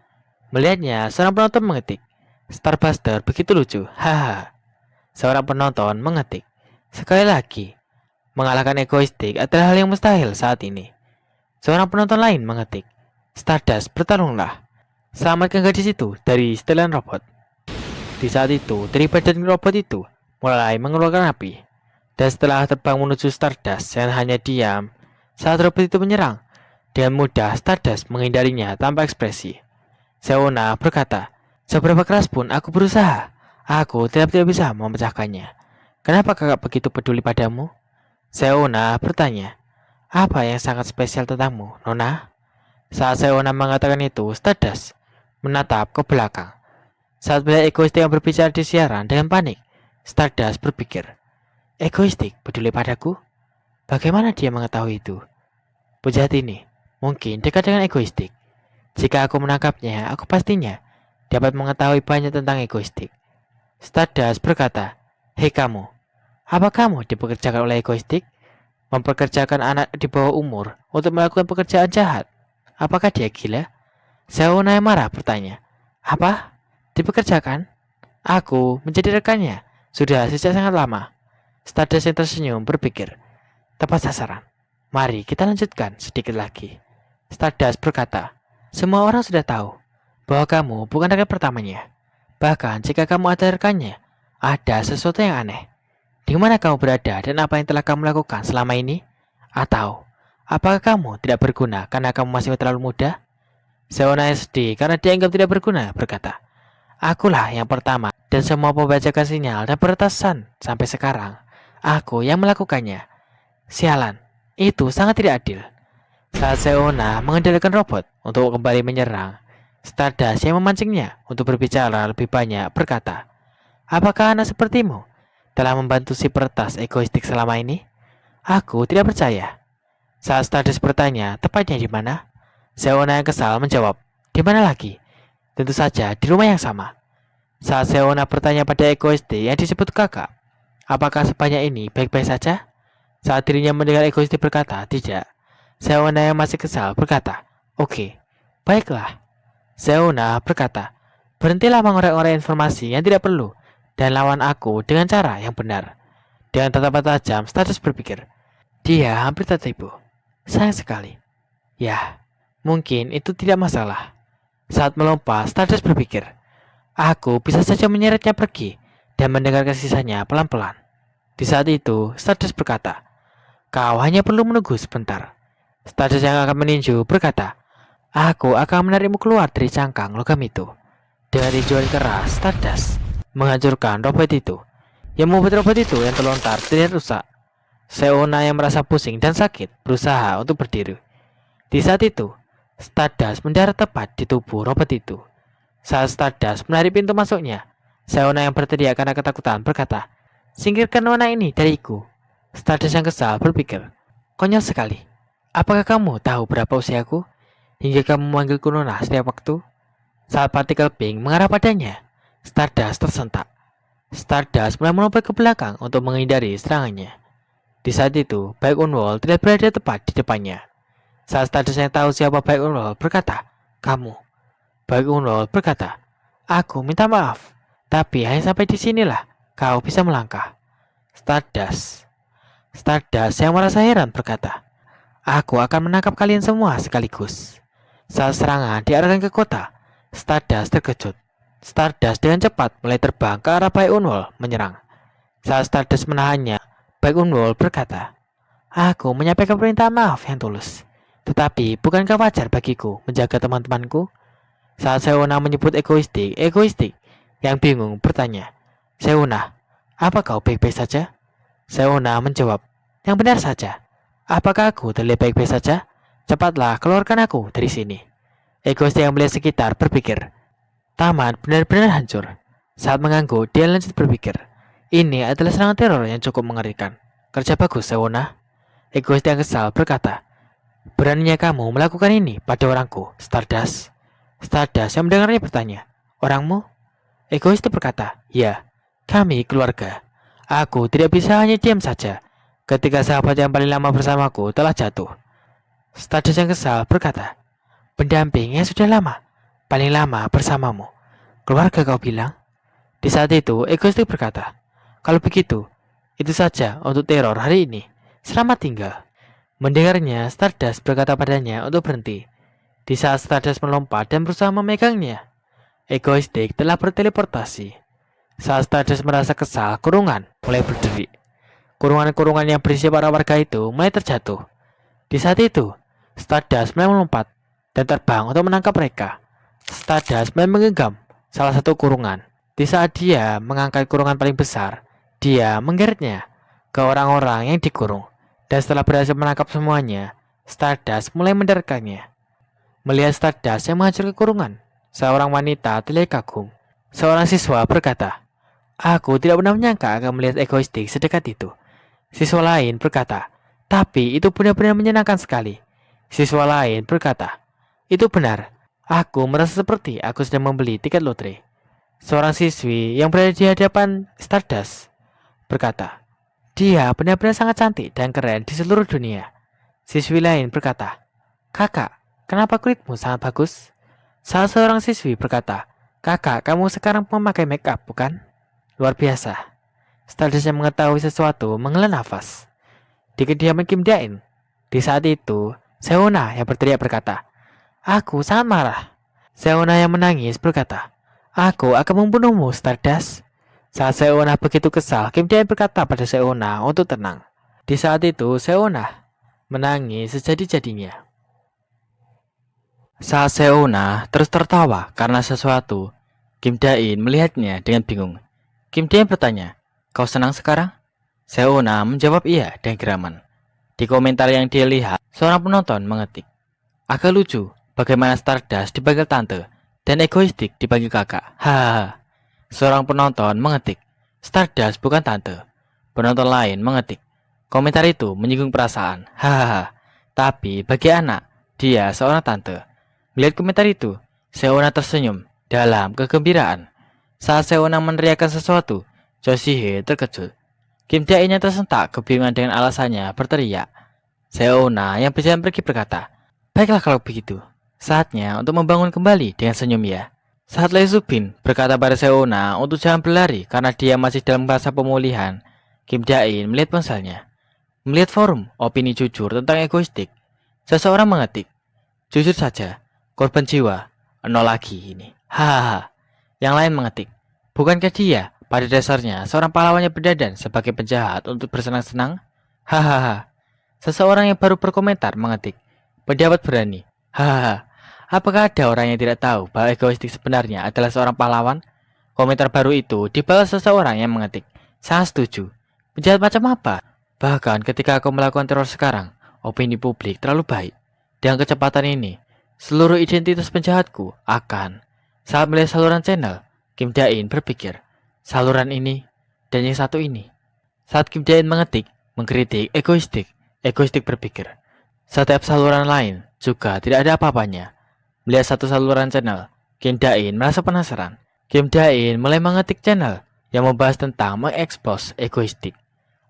Melihatnya, seorang penonton mengetik, Starbuster begitu lucu, haha. Seorang penonton mengetik, sekali lagi, mengalahkan egoistik adalah hal yang mustahil saat ini. Seorang penonton lain mengetik, Stardust bertarunglah. Selamatkan gadis itu dari setelan robot. Di saat itu, dari badan robot itu mulai mengeluarkan api. Dan setelah terbang menuju Stardust yang hanya diam, saat robot itu menyerang, dengan mudah Stardust menghindarinya tanpa ekspresi. Seona berkata, seberapa keras pun aku berusaha, aku tidak bisa memecahkannya. Kenapa kakak begitu peduli padamu? Seona bertanya, apa yang sangat spesial tentangmu, Nona? Saat Seona mengatakan itu, Stardust menatap ke belakang. Saat melihat egoistik yang berbicara di siaran dengan panik, Stardust berpikir, egoistik peduli padaku? Bagaimana dia mengetahui itu? Penjahat ini mungkin dekat dengan egoistik. Jika aku menangkapnya, aku pastinya dapat mengetahui banyak tentang egoistik. Stardust berkata, hei kamu, apa kamu dipekerjakan oleh egoistik? Mempekerjakan anak di bawah umur untuk melakukan pekerjaan jahat? Apakah dia gila? Seona yang marah bertanya, apa? Dipekerjakan? Aku menjadi rekannya sudah sejak sangat lama. Stardust yang tersenyum berpikir, tepat sasaran. Mari kita lanjutkan sedikit lagi. Stardust berkata, semua orang sudah tahu bahwa kamu bukan rekan pertamanya. Bahkan jika kamu ada rekannya, ada sesuatu yang aneh. Di mana kamu berada dan apa yang telah kamu lakukan selama ini? Atau apakah kamu tidak berguna karena kamu masih terlalu muda? Seona yang sedih karena dianggap tidak berguna berkata, akulah yang pertama dan semua pembajakan sinyal dan peretasan sampai sekarang. Aku yang melakukannya. Sialan, itu sangat tidak adil. Saat Seona mengendalikan robot untuk kembali menyerang, Stardust yang memancingnya untuk berbicara lebih banyak berkata, apakah anak sepertimu telah membantu si peretas egoistik selama ini? Aku tidak percaya. Saat Stardust bertanya, tepatnya di mana? Seona yang kesal menjawab, di mana lagi? Tentu saja di rumah yang sama. Saat Seona bertanya pada egoistik yang disebut kakak, apakah sebanyak ini baik-baik saja? Saat dirinya mendengar egoistik berkata, tidak. Seona yang masih kesal berkata, oke, baiklah. Seona berkata, berhentilah mengorek-orek informasi yang tidak perlu dan lawan aku dengan cara yang benar. Dengan tatapan tajam, Stardust berpikir, dia hampir tertipu. Sayang sekali. Ya, mungkin itu tidak masalah. Saat melompat, Stardust berpikir, aku bisa saja menyeretnya pergi dan mendengarkan sisanya pelan-pelan. Di saat itu, Stardust berkata, kau hanya perlu menunggu sebentar. Stardust yang akan meninju berkata, aku akan menarikmu keluar dari cangkang logam itu. Dengan tinjuan keras, Stardust menghancurkan robot itu. Yang membuat robot itu yang terlontar terlihat rusak. Seona yang merasa pusing dan sakit berusaha untuk berdiri. Di saat itu, Stardust mendarat tepat di tubuh robot itu. Saat Stardust menarik pintu masuknya, Seona yang berteriak karena ketakutan berkata, singkirkan nona ini dariku. Stardust yang kesal berpikir, konyol sekali. Apakah kamu tahu berapa usiaku? Hingga kamu memanggilku nona setiap waktu? Saat partikel pink mengarah padanya, Stardust tersentak. Stardust mulai melompat ke belakang untuk menghindari serangannya. Di saat itu, Baek Unwol tidak berada tepat di depannya. Saat Stardust yang tahu siapa Baek Unwol berkata, kamu. Baek Unwol berkata, aku minta maaf, tapi hanya sampai di sinilah kau bisa melangkah. Stardust yang merasa heran berkata, aku akan menangkap kalian semua sekaligus. Saat serangan diarahkan ke kota, Stardust terkejut. Stardust dengan cepat mulai terbang ke arah Baek Unwol menyerang. Saat Stardust menahannya, Baek Unwol berkata, aku menyampaikan permintaan maaf yang tulus. Tetapi bukankah wajar bagiku menjaga teman-temanku? Saat Seona menyebut egoistik, yang bingung bertanya, Seona, apa kau baik-baik saja? Seona menjawab, yang benar saja. Apakah aku terlihat baik-baik saja? Cepatlah keluarkan aku dari sini. Egoistik yang melihat sekitar berpikir, taman benar-benar hancur. Saat mengangguk, dia lanjut berpikir, ini adalah serangan teror yang cukup mengerikan. Kerja bagus, Seona. Egoistik yang kesal berkata, beraninya kamu melakukan ini pada orangku, Stardust. Stardust yang mendengarnya bertanya, orangmu? Egoistik berkata, ya, kami keluarga. Aku tidak bisa hanya diam saja ketika sahabat yang paling lama bersamaku telah jatuh. Stardust yang kesal berkata, pendamping yang sudah lama, paling lama bersamamu. Keluarga kau bilang? Di saat itu, Egoistik berkata, kalau begitu, itu saja untuk teror hari ini. Selamat tinggal. Mendengarnya, Stardust berkata padanya untuk berhenti. Di saat Stardust melompat dan berusaha memegangnya, Egoistik telah berteleportasi. Saat Stardust merasa kesal, kurungan mulai berdiri. Kurungan-kurungan yang berisi para warga itu mulai terjatuh. Di saat itu, Stardust mulai melompat dan terbang untuk menangkap mereka. Stardust mulai menggenggam salah satu kurungan. Di saat dia mengangkat kurungan paling besar, dia menggeretnya ke orang-orang yang dikurung. Dan setelah berhasil menangkap semuanya, Stardust mulai menderekkannya. Melihat Stardust yang menghancurkan kurungan, seorang wanita terlihat kagum. Seorang siswa berkata, aku tidak pernah menyangka akan melihat egoistik sedekat itu. Siswa lain berkata, tapi itu benar-benar menyenangkan sekali. Siswa lain berkata, itu benar. Aku merasa seperti aku sedang membeli tiket lotre. Seorang siswi yang berada di hadapan Stardust berkata, dia benar-benar sangat cantik dan keren di seluruh dunia. Siswi lain berkata, kakak, kenapa kulitmu sangat bagus? Salah seorang siswi berkata, kakak, kamu sekarang memakai make up, bukan? Luar biasa. Stardust yang mengetahui sesuatu menghela nafas. Di kediaman Kim Dae-in, di saat itu, Seona yang berteriak berkata, aku sangat marah. Seona yang menangis berkata, aku akan membunuhmu, Stardust. Saat Seona begitu kesal, Kim Dae-in berkata pada Seona untuk tenang. Di saat itu, Seona menangis sejadi-jadinya. Saat Seona terus tertawa karena sesuatu, Kim Dae-in melihatnya dengan bingung. Kim Dae-in bertanya, kau senang sekarang? Seona menjawab iya dengan geraman. Di komentar yang dia lihat, seorang penonton mengetik, agak lucu bagaimana Stardust dipanggil tante dan egoistik dipanggil kakak. Hahaha. Seorang penonton mengetik, Stardust bukan tante. Penonton lain mengetik, komentar itu menyinggung perasaan. Hahaha. Tapi bagi anak, dia seorang tante. Melihat komentar itu, Seona tersenyum dalam kegembiraan. Saat Seona meneriakkan sesuatu, Jo Si-hye terkejut. Kim Dae-in yang tersentak kebingungan dengan alasannya berteriak. Seona yang berjalan pergi berkata, baiklah kalau begitu, saatnya untuk membangun kembali dengan senyum ya. Saat Lee Subin berkata pada Seona untuk jangan berlari karena dia masih dalam masa pemulihan, Kim Dae-in melihat ponselnya. Melihat forum opini jujur tentang egoistik, Seseorang mengetik, jujur saja, korban jiwa, nol lagi ini. Hahaha. Yang lain mengetik, bukankah dia pada dasarnya seorang pahlawan yang berdandan sebagai penjahat untuk bersenang-senang? Hahaha. Seseorang yang baru berkomentar mengetik, pendapat berani. Hahaha. Apakah ada orang yang tidak tahu bahwa egoistik sebenarnya adalah seorang pahlawan? Komentar baru itu dibalas seseorang yang mengetik, sangat setuju. Penjahat macam apa? Bahkan ketika aku melakukan teror sekarang, opini publik terlalu baik. Dengan kecepatan ini, seluruh identitas penjahatku akan. Saat melihat saluran channel, Kim Dain berpikir, saluran ini dan yang satu ini. Saat Kim Dain mengetik, mengkritik egoistik berpikir. Setiap saluran lain juga tidak ada apa-apanya. Melihat satu saluran channel, Kim Dain merasa penasaran. Kim Dain mulai mengetik channel yang membahas tentang mengekspos egoistik.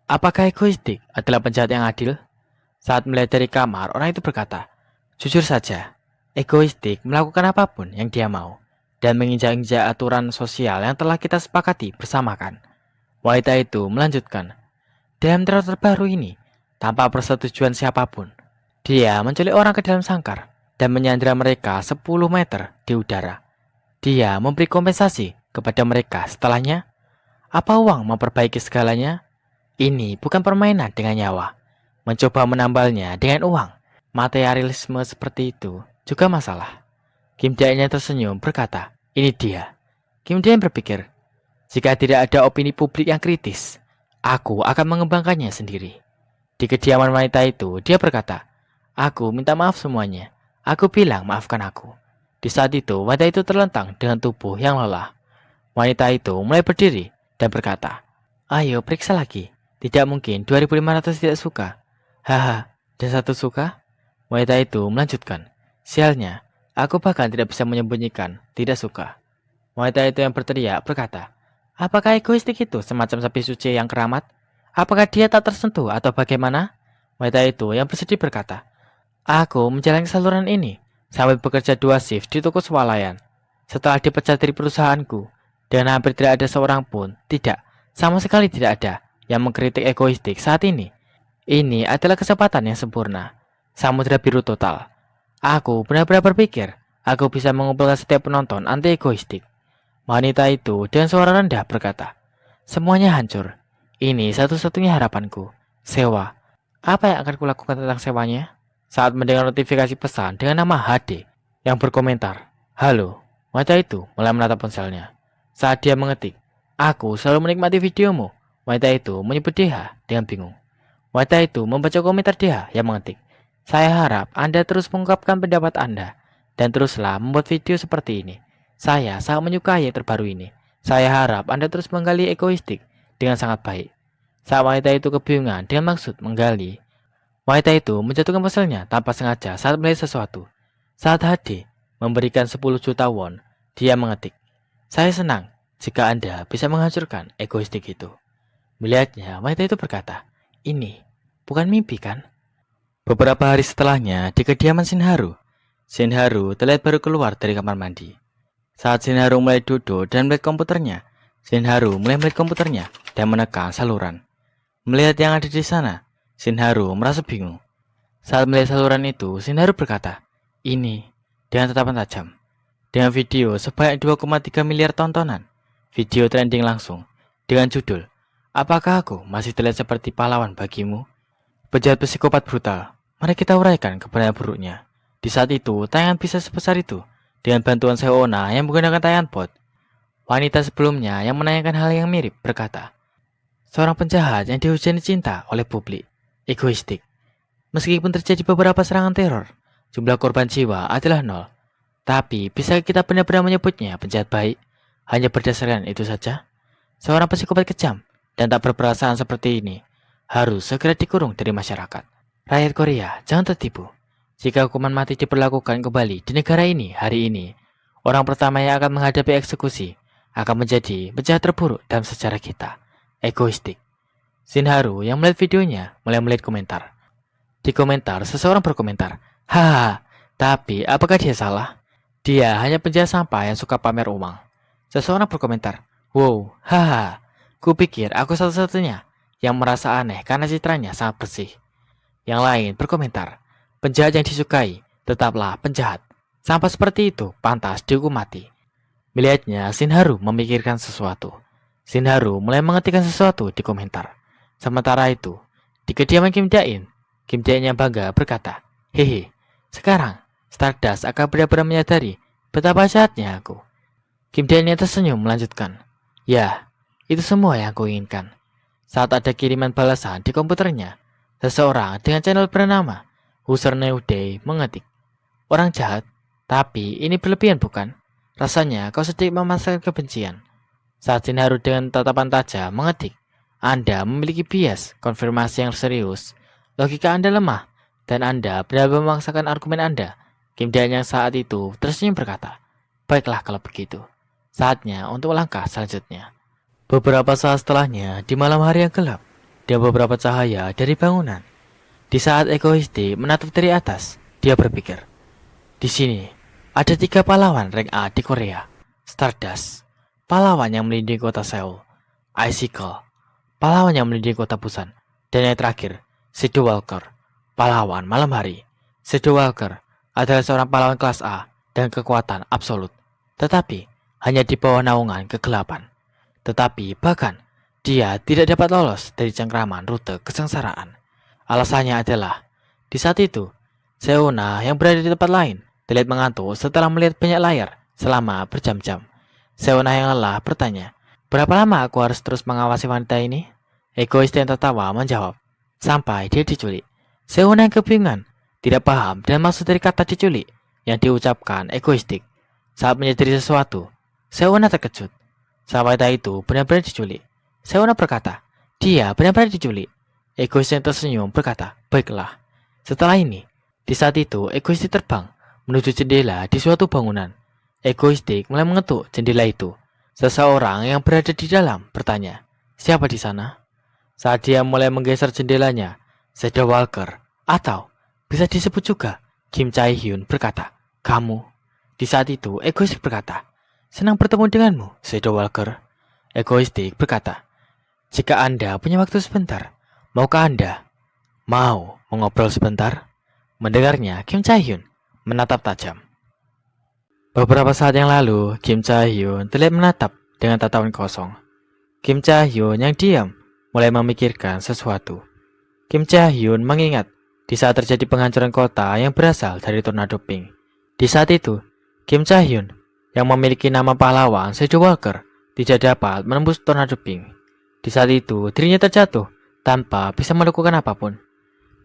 Apakah egoistik adalah penjahat yang adil? Saat melihat dari kamar, orang itu berkata, jujur saja, egoistik melakukan apapun yang dia mau dan menginjak-injak aturan sosial yang telah kita sepakati bersamakan. Wanita itu melanjutkan, dalam teror terbaru ini, tanpa persetujuan siapapun, dia menculik orang ke dalam sangkar dan menyandera mereka 10 meter di udara. Dia memberi kompensasi kepada mereka setelahnya. Apa uang memperbaiki segalanya? Ini bukan permainan dengan nyawa. Mencoba menambalnya dengan uang. Materialisme seperti itu juga masalah. Kim Dae-nya tersenyum berkata, ini dia. Kim Dae berpikir, jika tidak ada opini publik yang kritis, aku akan mengembangkannya sendiri. Di kediaman wanita itu, dia berkata, aku minta maaf semuanya. Aku bilang maafkan aku. Di saat itu, wanita itu terlentang dengan tubuh yang lelah. Wanita itu mulai berdiri dan berkata, ayo periksa lagi. Tidak mungkin 2500 tidak suka. Haha, dan satu suka? Wanita itu melanjutkan, sialnya, aku bahkan tidak bisa menyembunyikan tidak suka. Wanita itu yang berteriak berkata, apakah egoistik itu semacam sapi suci yang keramat? Apakah dia tak tersentuh atau bagaimana? Wanita itu yang bersedih berkata, aku menjalani saluran ini sambil bekerja 2 shift di toko swalayan. Setelah dipecat dari perusahaanku, dan hampir tidak ada seorang pun, sama sekali tidak ada, yang mengkritik egoistik saat ini. Ini adalah kesempatan yang sempurna. Samudra biru total. Aku benar-benar berpikir, aku bisa mengumpulkan setiap penonton anti egoistik. Wanita itu dengan suara rendah berkata, semuanya hancur. Ini satu-satunya harapanku. Sewa. Apa yang akan kulakukan tentang sewanya? Saat mendengar notifikasi pesan dengan nama HD yang berkomentar, halo, wanita itu mulai menatap ponselnya. Saat dia mengetik, aku selalu menikmati videomu, wanita itu menyebut DH dengan bingung. Wanita itu membaca komentar DH yang mengetik, saya harap Anda terus mengungkapkan pendapat Anda dan teruslah membuat video seperti ini. Saya sangat menyukai yang terbaru ini. Saya harap Anda terus menggali egoistik dengan sangat baik. Saat wanita itu kebingungan dengan maksud menggali, wanita itu menjatuhkan ponselnya tanpa sengaja saat melihat sesuatu. Saat HD memberikan 10 juta won, dia mengetik, saya senang jika Anda bisa menghancurkan egoistik itu. Melihatnya, wanita itu berkata, ini bukan mimpi kan? Beberapa hari setelahnya, di kediaman Shinharu terlihat baru keluar dari kamar mandi. Saat Shinharu mulai duduk dan melihat komputernya, Shinharu mulai melihat komputernya dan menekan saluran. Melihat yang ada di sana, Shinharu merasa bingung. Saat melihat saluran itu, Shinharu berkata, ini, dengan tatapan tajam. Dengan video sebanyak 2,3 miliar tontonan, video trending langsung, dengan judul, apakah aku masih terlihat seperti pahlawan bagimu? Penjahat psikopat brutal, mari kita uraikan kebenaran buruknya. Di saat itu, tayangan bisa sebesar itu, dengan bantuan Seona yang menggunakan tayangan bot. Wanita sebelumnya yang menanyakan hal yang mirip berkata, seorang penjahat yang dihujani cinta oleh publik, egoistik. Meskipun terjadi beberapa serangan teror, jumlah korban jiwa adalah 0. Tapi bisa kita benar-benar menyebutnya penjahat baik hanya berdasarkan itu saja? Seorang psikopat kejam dan tak berperasaan seperti ini harus segera dikurung dari masyarakat. Rakyat Korea, jangan tertipu. Jika hukuman mati diberlakukan kembali di negara ini hari ini, orang pertama yang akan menghadapi eksekusi akan menjadi penjahat terburuk dalam sejarah kita. Egoistik. Shinharu yang melihat videonya mulai melihat komentar. Di komentar, seseorang berkomentar, haha, tapi apakah dia salah? Dia hanya penjahat sampah yang suka pamer uang. Seseorang berkomentar, wow, haha, kupikir aku satu-satunya yang merasa aneh karena citranya sangat bersih. Yang lain berkomentar, Penjahat yang disukai tetaplah penjahat. Sampai seperti itu pantas dihukum mati. Melihatnya, Shinharu memikirkan sesuatu. Shinharu mulai mengetikkan sesuatu di komentar. Sementara itu, di kediaman Kim Jae-in, Kim Jae-in yang bangga berkata, "Hehe, sekarang Stardust akan benar-benar menyadari betapa jahatnya aku." Kim Jae-in yang tersenyum melanjutkan, "Ya, itu semua yang aku inginkan." Saat ada kiriman balasan di komputernya, seseorang dengan channel bernama Username Day mengetik, "Orang jahat, tapi ini berlebihan bukan? Rasanya kau sedikit memasukkan kebencian." Saat Shinharu dengan tatapan tajam mengetik, "Anda memiliki bias konfirmasi yang serius, logika Anda lemah, dan Anda benar-benar memaksakan argumen Anda." Kim Jae-in yang saat itu tersenyum berkata, "Baiklah kalau begitu, saatnya untuk langkah selanjutnya." Beberapa saat setelahnya, di malam hari yang gelap, dan beberapa cahaya dari bangunan. Di saat egoistik menatap dari atas, dia berpikir, "Di sini ada 3 pahlawan rank A di Korea. Stardust, pahlawan yang melindungi kota Seoul. Icicle, pahlawan yang melindungi kota Busan. Dan yang terakhir, Shadow Walker, pahlawan malam hari." Shadow Walker adalah seorang pahlawan kelas A dan kekuatan absolut, tetapi hanya di bawah naungan kegelapan. Tetapi bahkan dia tidak dapat lolos dari cengkraman rute kesengsaraan. Alasannya adalah, di saat itu, Seona yang berada di tempat lain terlihat mengantuk setelah melihat banyak layar selama berjam-jam. Seona yang lelah bertanya, "Berapa lama aku harus terus mengawasi wanita ini?" Egois yang tertawa menjawab, "Sampai dia diculik." Seona yang kebingungan, tidak paham dan maksud dari kata diculik yang diucapkan egoistik. Saat menyadari sesuatu, Seona terkejut. Saat wanita itu benar-benar diculik. Seona berkata, "Dia benar-benar diculik." Egois yang tersenyum berkata, "Baiklah." Setelah ini, di saat itu egoistik terbang menuju jendela di suatu bangunan. Egoistik mulai mengetuk jendela itu. Seseorang yang berada di dalam bertanya, "Siapa di sana?" Saat dia mulai menggeser jendelanya, Shadow Walker, atau bisa disebut juga Kim Jae-hyun berkata, "Kamu." Di saat itu egoistik berkata, "Senang bertemu denganmu, Shadow Walker." Egoistik berkata, "Jika Anda punya waktu sebentar, maukah Anda mau mengobrol sebentar?" Mendengarnya, Kim Jae-hyun menatap tajam. Beberapa saat yang lalu, Kim Jae-hyun terlihat menatap dengan tatapan kosong. Kim Jae-hyun yang diam mulai memikirkan sesuatu. Kim Jae-hyun mengingat di saat terjadi penghancuran kota yang berasal dari tornado pink. Di saat itu, Kim Jae-hyun yang memiliki nama pahlawan Shadow Walker tidak dapat menembus tornado pink. Di saat itu, dirinya terjatuh tanpa bisa melakukan apapun.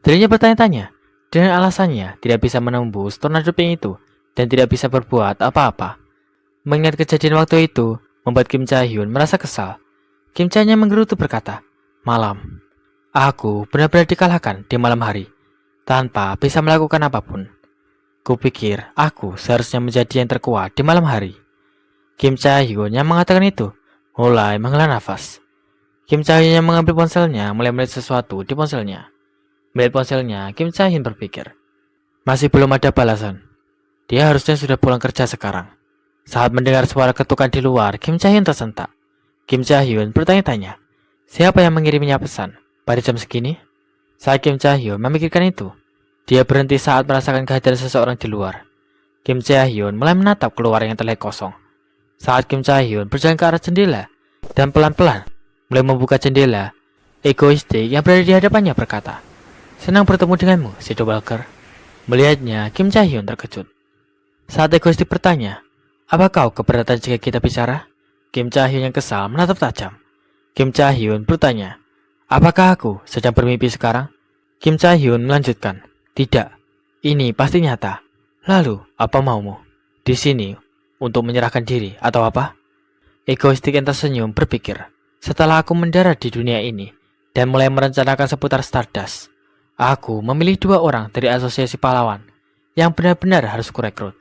Dirinya bertanya-tanya dengan alasannya tidak bisa menembus tornado pink itu dan tidak bisa berbuat apa-apa. Mengingat kejadian waktu itu, membuat Kim Jae-hyun merasa kesal. Kim Jae-hyun menggerutu berkata, "Malam, aku benar-benar dikalahkan di malam hari, tanpa bisa melakukan apapun. Kupikir aku seharusnya menjadi yang terkuat di malam hari." Kim Jae-hyun yang mengatakan itu mulai menghela nafas. Kim Jae-hyun yang mengambil ponselnya mulai melihat sesuatu di ponselnya. Melihat ponselnya, Kim Jae-hyun berpikir, masih belum ada balasan. Dia harusnya sudah pulang kerja sekarang. Saat mendengar suara ketukan di luar, Kim Jae-hyun tersentak. Kim Jae-hyun bertanya-tanya, siapa yang mengirimnya pesan pada jam segini? Saat Kim Jae-hyun memikirkan itu, dia berhenti saat merasakan kehadiran seseorang di luar. Kim Jae-hyun mulai menatap keluar yang terlihat kosong. Saat Kim Jae-hyun berjalan ke arah jendela dan pelan-pelan mulai membuka jendela, egoistik yang berada di hadapannya berkata, "Senang bertemu denganmu, Shadow Walker." Melihatnya, Kim Jae-hyun terkejut. Saat egoistik bertanya, "Apa kau keberatan jika kita bicara?" Kim Jae-hyun yang kesal menatap tajam. Kim Jae-hyun bertanya, "Apakah aku sedang bermimpi sekarang?" Kim Jae-hyun melanjutkan, "Tidak, ini pasti nyata. Lalu, apa maumu? Di sini untuk menyerahkan diri atau apa?" Egoistik yang tersenyum berpikir, setelah aku mendarat di dunia ini dan mulai merencanakan seputar Stardust, aku memilih 2 orang dari asosiasi pahlawan yang benar-benar harus kurekrut.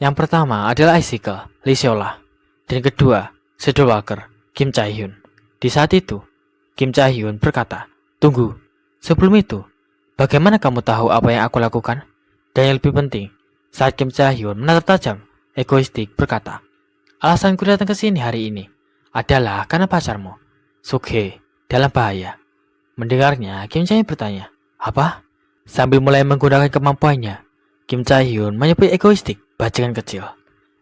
Yang pertama adalah Icicle, Lee Seola, dan kedua, Shadow Walker, Kim Jae-hyun. Di saat itu, Kim Jae-hyun berkata, "Tunggu, sebelum itu, bagaimana kamu tahu apa yang aku lakukan?" Dan yang lebih penting, saat Kim Jae-hyun menatap tajam, egoistik berkata, "Alasanku datang ke sini hari ini adalah karena pacarmu, Sukhe, dalam bahaya." Mendengarnya, Kim Jae-hyun bertanya, "Apa?" Sambil mulai menggunakan kemampuannya, Kim Chae-hyun menyebut egoistik bajingan kecil.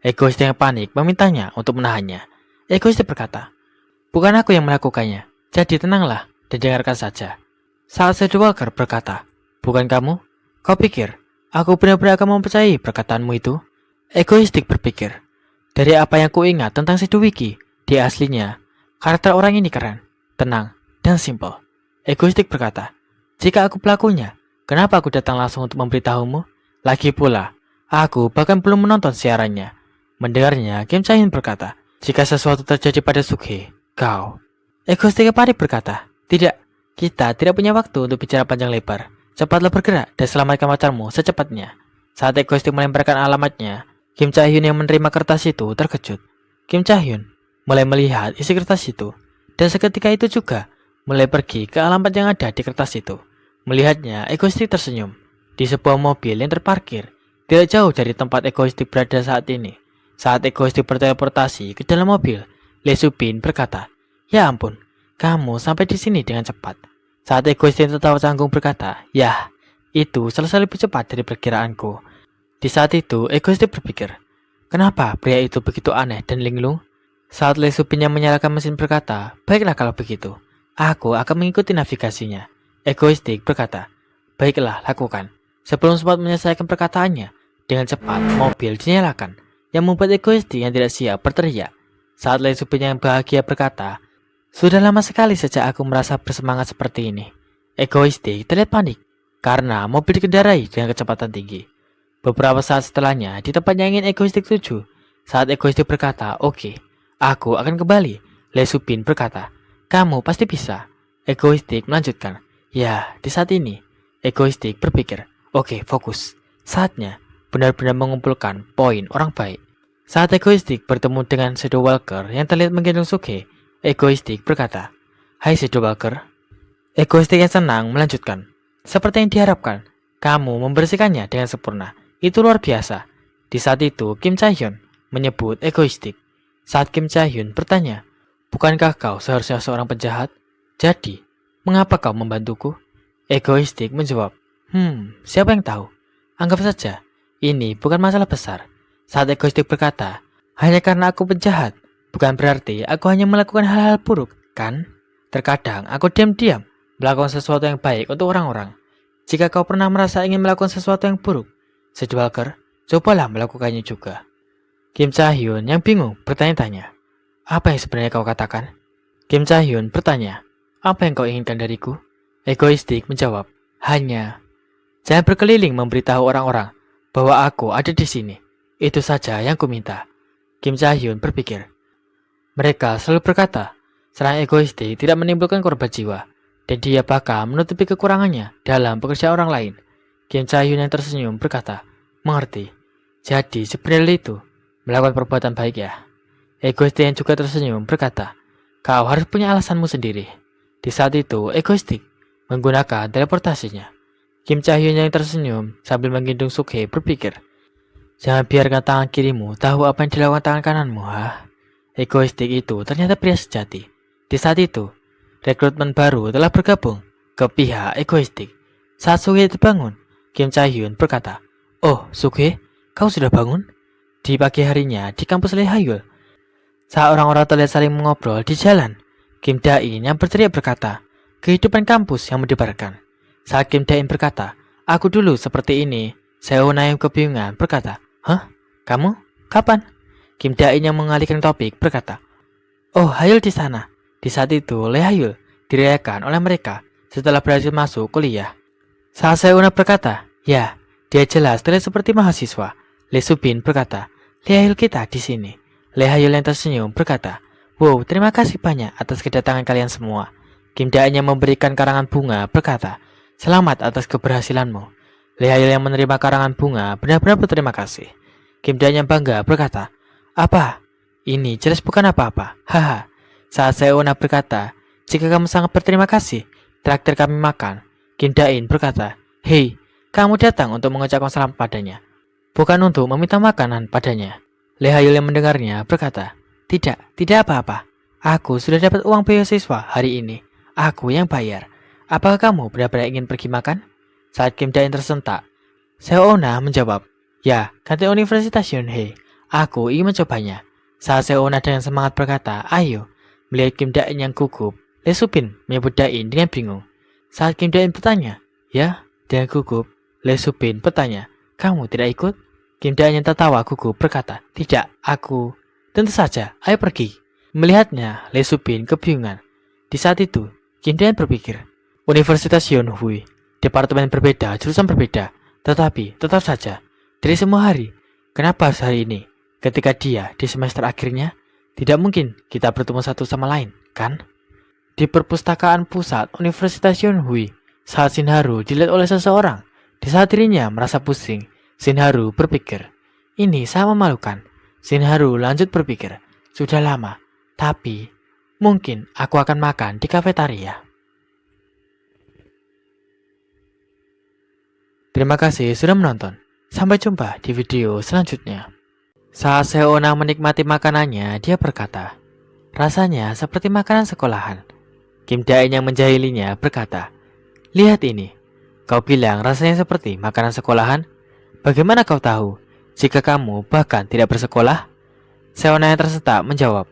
Egoistik yang panik memintanya untuk menahannya. Egoistik berkata, bukan aku yang melakukannya, jadi tenanglah dan dengarkan saja. Saat Shadow Walker berkata, bukan kamu? Kau pikir aku benar-benar akan mempercayai perkataanmu itu? Egoistik berpikir, dari apa yang kuingat tentang Shadow Wiki, dia aslinya karakter orang ini keren, tenang, dan simpel. Egoistik berkata, jika aku pelakunya, kenapa aku datang langsung untuk memberitahumu? Lagi pula, aku bahkan belum menonton siarannya. Mendengarnya, Kim Chae-hyun berkata, jika sesuatu terjadi pada Sukhe, kau. Egoistik panik berkata, tidak, kita tidak punya waktu untuk bicara panjang lebar. Cepatlah bergerak dan selamatkan pacarmu secepatnya. Saat Egoistik melemparkan alamatnya, Kim Chae-hyun yang menerima kertas itu terkejut. Kim Chae-hyun mulai melihat isi kertas itu, dan seketika itu juga mulai pergi ke alamat yang ada di kertas itu. Melihatnya, Egoistik tersenyum. Di sebuah mobil yang terparkir tidak jauh dari tempat Egoistik berada saat ini. Saat Egoistik berteleportasi ke dalam mobil, Lee Subin berkata, ya ampun, kamu sampai di sini dengan cepat. Saat Egoistik tertawa canggung berkata, yah, itu selesai lebih cepat dari perkiraanku. Di saat itu, Egoistik berpikir, kenapa pria itu begitu aneh dan linglung? Saat Lee Subin yang menyalakan mesin berkata, baiklah kalau begitu, aku akan mengikuti navigasinya. Egoistik berkata, baiklah, lakukan. Sebelum sempat menyelesaikan perkataannya, dengan cepat mobil dinyalakan, yang membuat Egoistik yang tidak siap berteriak. Saat Lee Subin yang bahagia berkata, sudah lama sekali sejak aku merasa bersemangat seperti ini. Egoistik terlihat panik, karena mobil dikendarai dengan kecepatan tinggi. Beberapa saat setelahnya, di tempat yang ingin Egoistik tuju, saat Egoistik berkata, oke, aku akan kembali. Lee Subin berkata, kamu pasti bisa. Egoistik melanjutkan, ya, di saat ini. Egoistik berpikir, oke, fokus. Saatnya benar-benar mengumpulkan poin orang baik. Saat Egoistik bertemu dengan Shadow Walker yang terlihat menggendong Sukhe, Egoistik berkata, hai Shadow Walker. Egoistik yang senang melanjutkan, seperti yang diharapkan, kamu membersihkannya dengan sempurna. Itu luar biasa. Di saat itu, Kim Chae-hyun menyebut Egoistik. Saat Kim Chae-hyun bertanya, bukankah kau seharusnya seorang penjahat? Jadi, mengapa kau membantuku? Egoistik menjawab, siapa yang tahu? Anggap saja, ini bukan masalah besar. Saat Egoistik berkata, hanya karena aku penjahat, bukan berarti aku hanya melakukan hal-hal buruk, kan? Terkadang aku diam-diam melakukan sesuatu yang baik untuk orang-orang. Jika kau pernah merasa ingin melakukan sesuatu yang buruk, Shadow Walker, cobalah melakukannya juga. Kim Chae-hyun yang bingung bertanya-tanya, apa yang sebenarnya kau katakan? Kim Chae-hyun bertanya, apa yang kau inginkan dariku? Egoistik menjawab, hanya jangan berkeliling memberitahu orang-orang bahwa aku ada di sini. Itu saja yang kuminta. Kim Chae-hyun berpikir, mereka selalu berkata, serangan Egoistik tidak menimbulkan korban jiwa, dan dia bakal menutupi kekurangannya dalam pekerjaan orang lain. Kim Chae-hyun yang tersenyum berkata, mengerti. Jadi sebenarnya itu melakukan perbuatan baik ya. Egoistik yang juga tersenyum berkata, kau harus punya alasanmu sendiri. Di saat itu, Egoistik menggunakan teleportasinya. Kim Chae-hyun yang tersenyum sambil menggendong Sukhe berpikir, jangan biarkan tangan kirimu tahu apa yang dilakukan tangan kananmu, Egoistik itu ternyata pria sejati. Di saat itu, rekrutmen baru telah bergabung ke pihak Egoistik. Saat Sukhe terbangun, Kim Chae-hyun berkata, oh Sukhe, kau sudah bangun? Di pagi harinya di kampus Lee Ha-hyul, saat orang-orang terlihat saling mengobrol di jalan, Kim Da-in yang berteriak berkata, kehidupan kampus yang mendebarkan. Saat Kim Da-in berkata, aku dulu seperti ini, Seo-na yang kebingungan berkata, hah? Kamu? Kapan? Kim Da-in yang mengalihkan topik berkata, oh Hayul di sana. Di saat itu, Lee Ha-hyul dirayakan oleh mereka setelah berhasil masuk kuliah. Saat Seo-na berkata, ya, dia jelas terlihat seperti mahasiswa. Lee Subin berkata, Lee Ha-hyul kita di sini. Lee Ha-hyul yang tersenyum berkata, wow, terima kasih banyak atas kedatangan kalian semua. Kim Da-in yang memberikan karangan bunga berkata, selamat atas keberhasilanmu. Lee Ha-hyul yang menerima karangan bunga benar-benar berterima kasih. Kim Da-in yang bangga berkata, apa? Ini jelas bukan apa-apa. Haha. Saat Seo-na berkata, jika kamu sangat berterima kasih, traktir kami makan. Kim Da-in berkata, hei, kamu datang untuk mengucapkan salam padanya, bukan untuk meminta makanan padanya. Lee Ha-hyul yang mendengarnya berkata, tidak apa-apa. Aku sudah dapat uang beasiswa hari ini. Aku yang bayar. Apakah kamu benar-benar ingin pergi makan? Saat Kim Dain tersentak, Seona menjawab, "Ya, ganti Universitas Yonhei. Aku ingin mencobanya." Saat Seona dengan semangat berkata, "Ayo." Melihat Kim Dain yang gugup, Lee Supin menyebut Dain dengan bingung. Saat Kim Dain bertanya, "Ya?" Dengan gugup, Lee Supin bertanya, "Kamu tidak ikut?" Kim Dain yang tertawa gugup berkata, "Tidak, aku..." "Tentu saja, ayo pergi." Melihatnya, Lee Supin kebingungan. Di saat itu, Kim Dain berpikir, Universitas Yonhui, departemen berbeda, jurusan berbeda, tetapi tetap saja, dari semua hari, kenapa harus hari ini? Ketika dia di semester akhirnya, tidak mungkin kita bertemu satu sama lain, kan? Di perpustakaan pusat Universitas Yonhui, saat Shinharu dilihat oleh seseorang, di saat dirinya merasa pusing, Shinharu berpikir, ini sangat memalukan. Shinharu lanjut berpikir, sudah lama, tapi mungkin aku akan makan di kafetaria. Terima kasih sudah menonton. Sampai jumpa di video selanjutnya. Saat Seona menikmati makanannya, dia berkata, rasanya seperti makanan sekolahan. Kim Dain yang menjahilinya berkata, lihat ini. Kau bilang rasanya seperti makanan sekolahan? Bagaimana kau tahu jika kamu bahkan tidak bersekolah? Seona yang tersentak menjawab,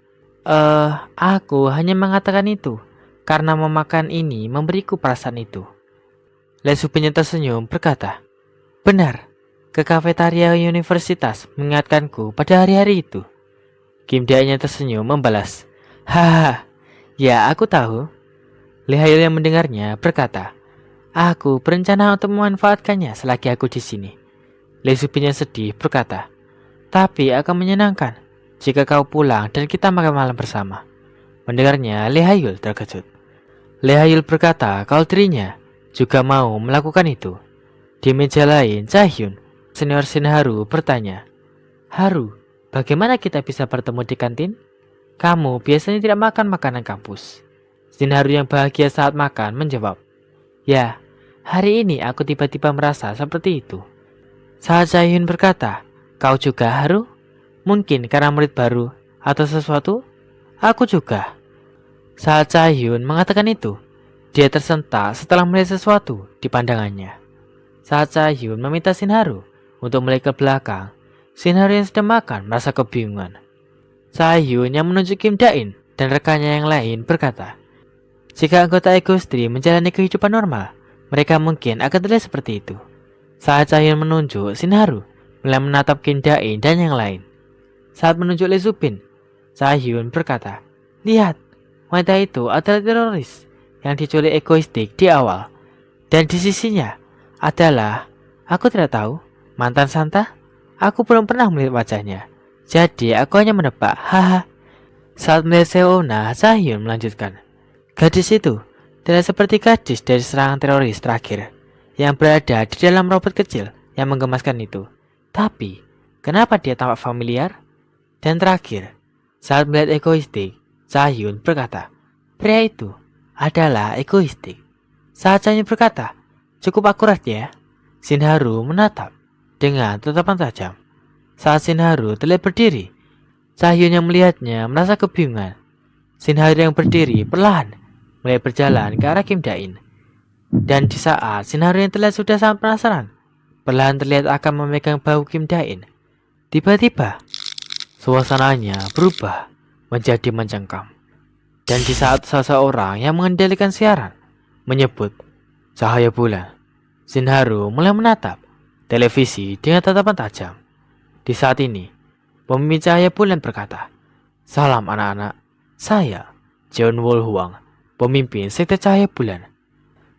aku hanya mengatakan itu karena memakan ini memberiku perasaan itu. Lee Supin yang tersenyum berkata, benar, ke kafetaria universitas mengingatkanku pada hari-hari itu. Kim Dain yang tersenyum membalas, haha, ya aku tahu. Lee Hayul yang mendengarnya berkata, aku berencana untuk memanfaatkannya selagi aku di sini. Lee Supin yang sedih berkata, tapi akan menyenangkan jika kau pulang dan kita makan malam bersama. Mendengarnya, Lee Hayul terkejut. Lee Hayul berkata kalau dirinya juga mau melakukan itu. Di meja lain, Chahyun, senior Shinharu, bertanya, Haru, bagaimana kita bisa bertemu di kantin? Kamu biasanya tidak makan makanan kampus. Shinharu yang bahagia saat makan menjawab, ya, hari ini aku tiba-tiba merasa seperti itu. Saat Chahyun berkata, kau juga Haru? Mungkin karena murid baru atau sesuatu? Aku juga. Saat Chahyun mengatakan itu, dia tersentak setelah melihat sesuatu di pandangannya. Saat Chahyun meminta Shinharu untuk melihat ke belakang, Shinharu yang sedang makan merasa kebingungan. Chahyun yang menunjuk Kim Dain dan rekannya yang lain berkata, jika anggota Egostri menjalani kehidupan normal, mereka mungkin akan terlihat seperti itu. Saat Chahyun menunjuk, Shinharu mulai menatap Kim Dain dan yang lain. Saat menunjuk Lee Supin, Chahyun berkata, lihat, wanita itu adalah teroris yang diculik egoistik di awal. Dan di sisinya adalah, aku tidak tahu, mantan Santa. Aku belum pernah melihat wajahnya, jadi aku hanya menebak, haha. Saat melihat Seona, Chahyun melanjutkan, gadis itu tidak seperti gadis dari serangan teroris terakhir yang berada di dalam robot kecil yang menggemaskan itu. Tapi, kenapa dia tampak familiar? Dan terakhir, saat melihat egoistik, Chahyun berkata, pria itu adalah egoistik. Saat Chahyun berkata, cukup akurat ya, Shinharu menatap dengan tatapan tajam. Saat Shinharu terlihat berdiri, Chahyun yang melihatnya merasa kebingungan. Shinharu yang berdiri perlahan mulai berjalan ke arah Kim Dain. Dan di saat Shinharu yang terlihat sudah sangat penasaran, perlahan terlihat akan memegang bahu Kim Dain. Tiba-tiba, suasananya berubah menjadi mencengkam. Dan di saat seseorang yang mengendalikan siaran menyebut cahaya bulan, Shinharu mulai menatap televisi dengan tatapan tajam. Di saat ini, pemimpin cahaya bulan berkata, salam anak-anak, saya Jeon Wol Huang, pemimpin sekte cahaya bulan.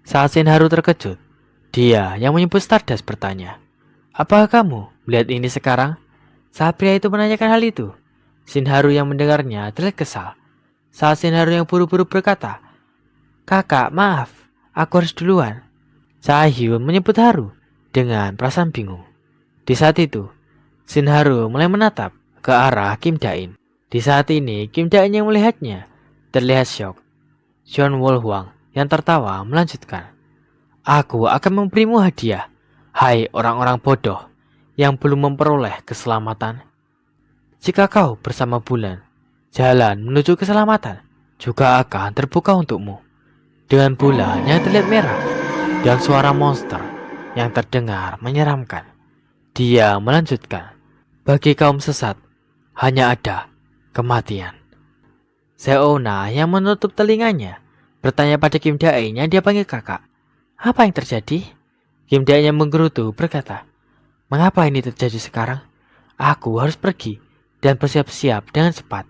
Saat Shinharu terkejut, dia yang menyebut Stardust bertanya, apakah kamu melihat ini sekarang? Saat pria itu menanyakan hal itu, Shinharu yang mendengarnya terlihat kesal. Saat Shinharu yang buru-buru berkata, kakak maaf, aku harus duluan. Chahyun menyebut Haru dengan perasaan bingung. Di saat itu, Shinharu mulai menatap ke arah Kim Dain. Di saat ini, Kim Dain yang melihatnya terlihat syok. Jeon Wol Huang yang tertawa melanjutkan, aku akan memberimu hadiah, hai orang-orang bodoh yang belum memperoleh keselamatan. Jika kau bersama bulan, jalan menuju keselamatan juga akan terbuka untukmu. Dengan bulan yang terlihat merah dan suara monster yang terdengar menyeramkan. Dia melanjutkan, bagi kaum sesat, hanya ada kematian. Seona yang menutup telinganya bertanya pada Kim Dae yang dia panggil kakak. Apa yang terjadi? Kim Dae yang menggerutu berkata, mengapa ini terjadi sekarang? Aku harus pergi dan bersiap-siap dengan cepat.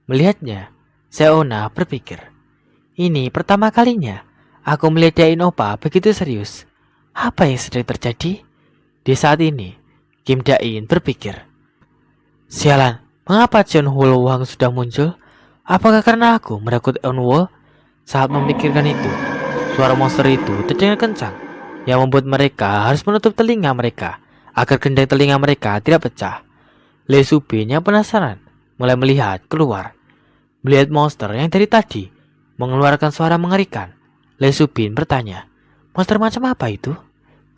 Melihatnya, Seona berpikir, ini pertama kalinya aku melihat Dain Opa begitu serius. Apa yang sedang terjadi? Di saat ini, Kim Dain berpikir, sialan, mengapa Cheon Hul Wang sudah muncul? Apakah karena aku merekut Eunwoo? Saat memikirkan itu, suara monster itu terdengar kencang yang membuat mereka harus menutup telinga mereka agar gendang telinga mereka tidak pecah. Lee Subin yang penasaran mulai melihat keluar. Melihat monster yang dari tadi mengeluarkan suara mengerikan, Lee Subin bertanya, monster macam apa itu?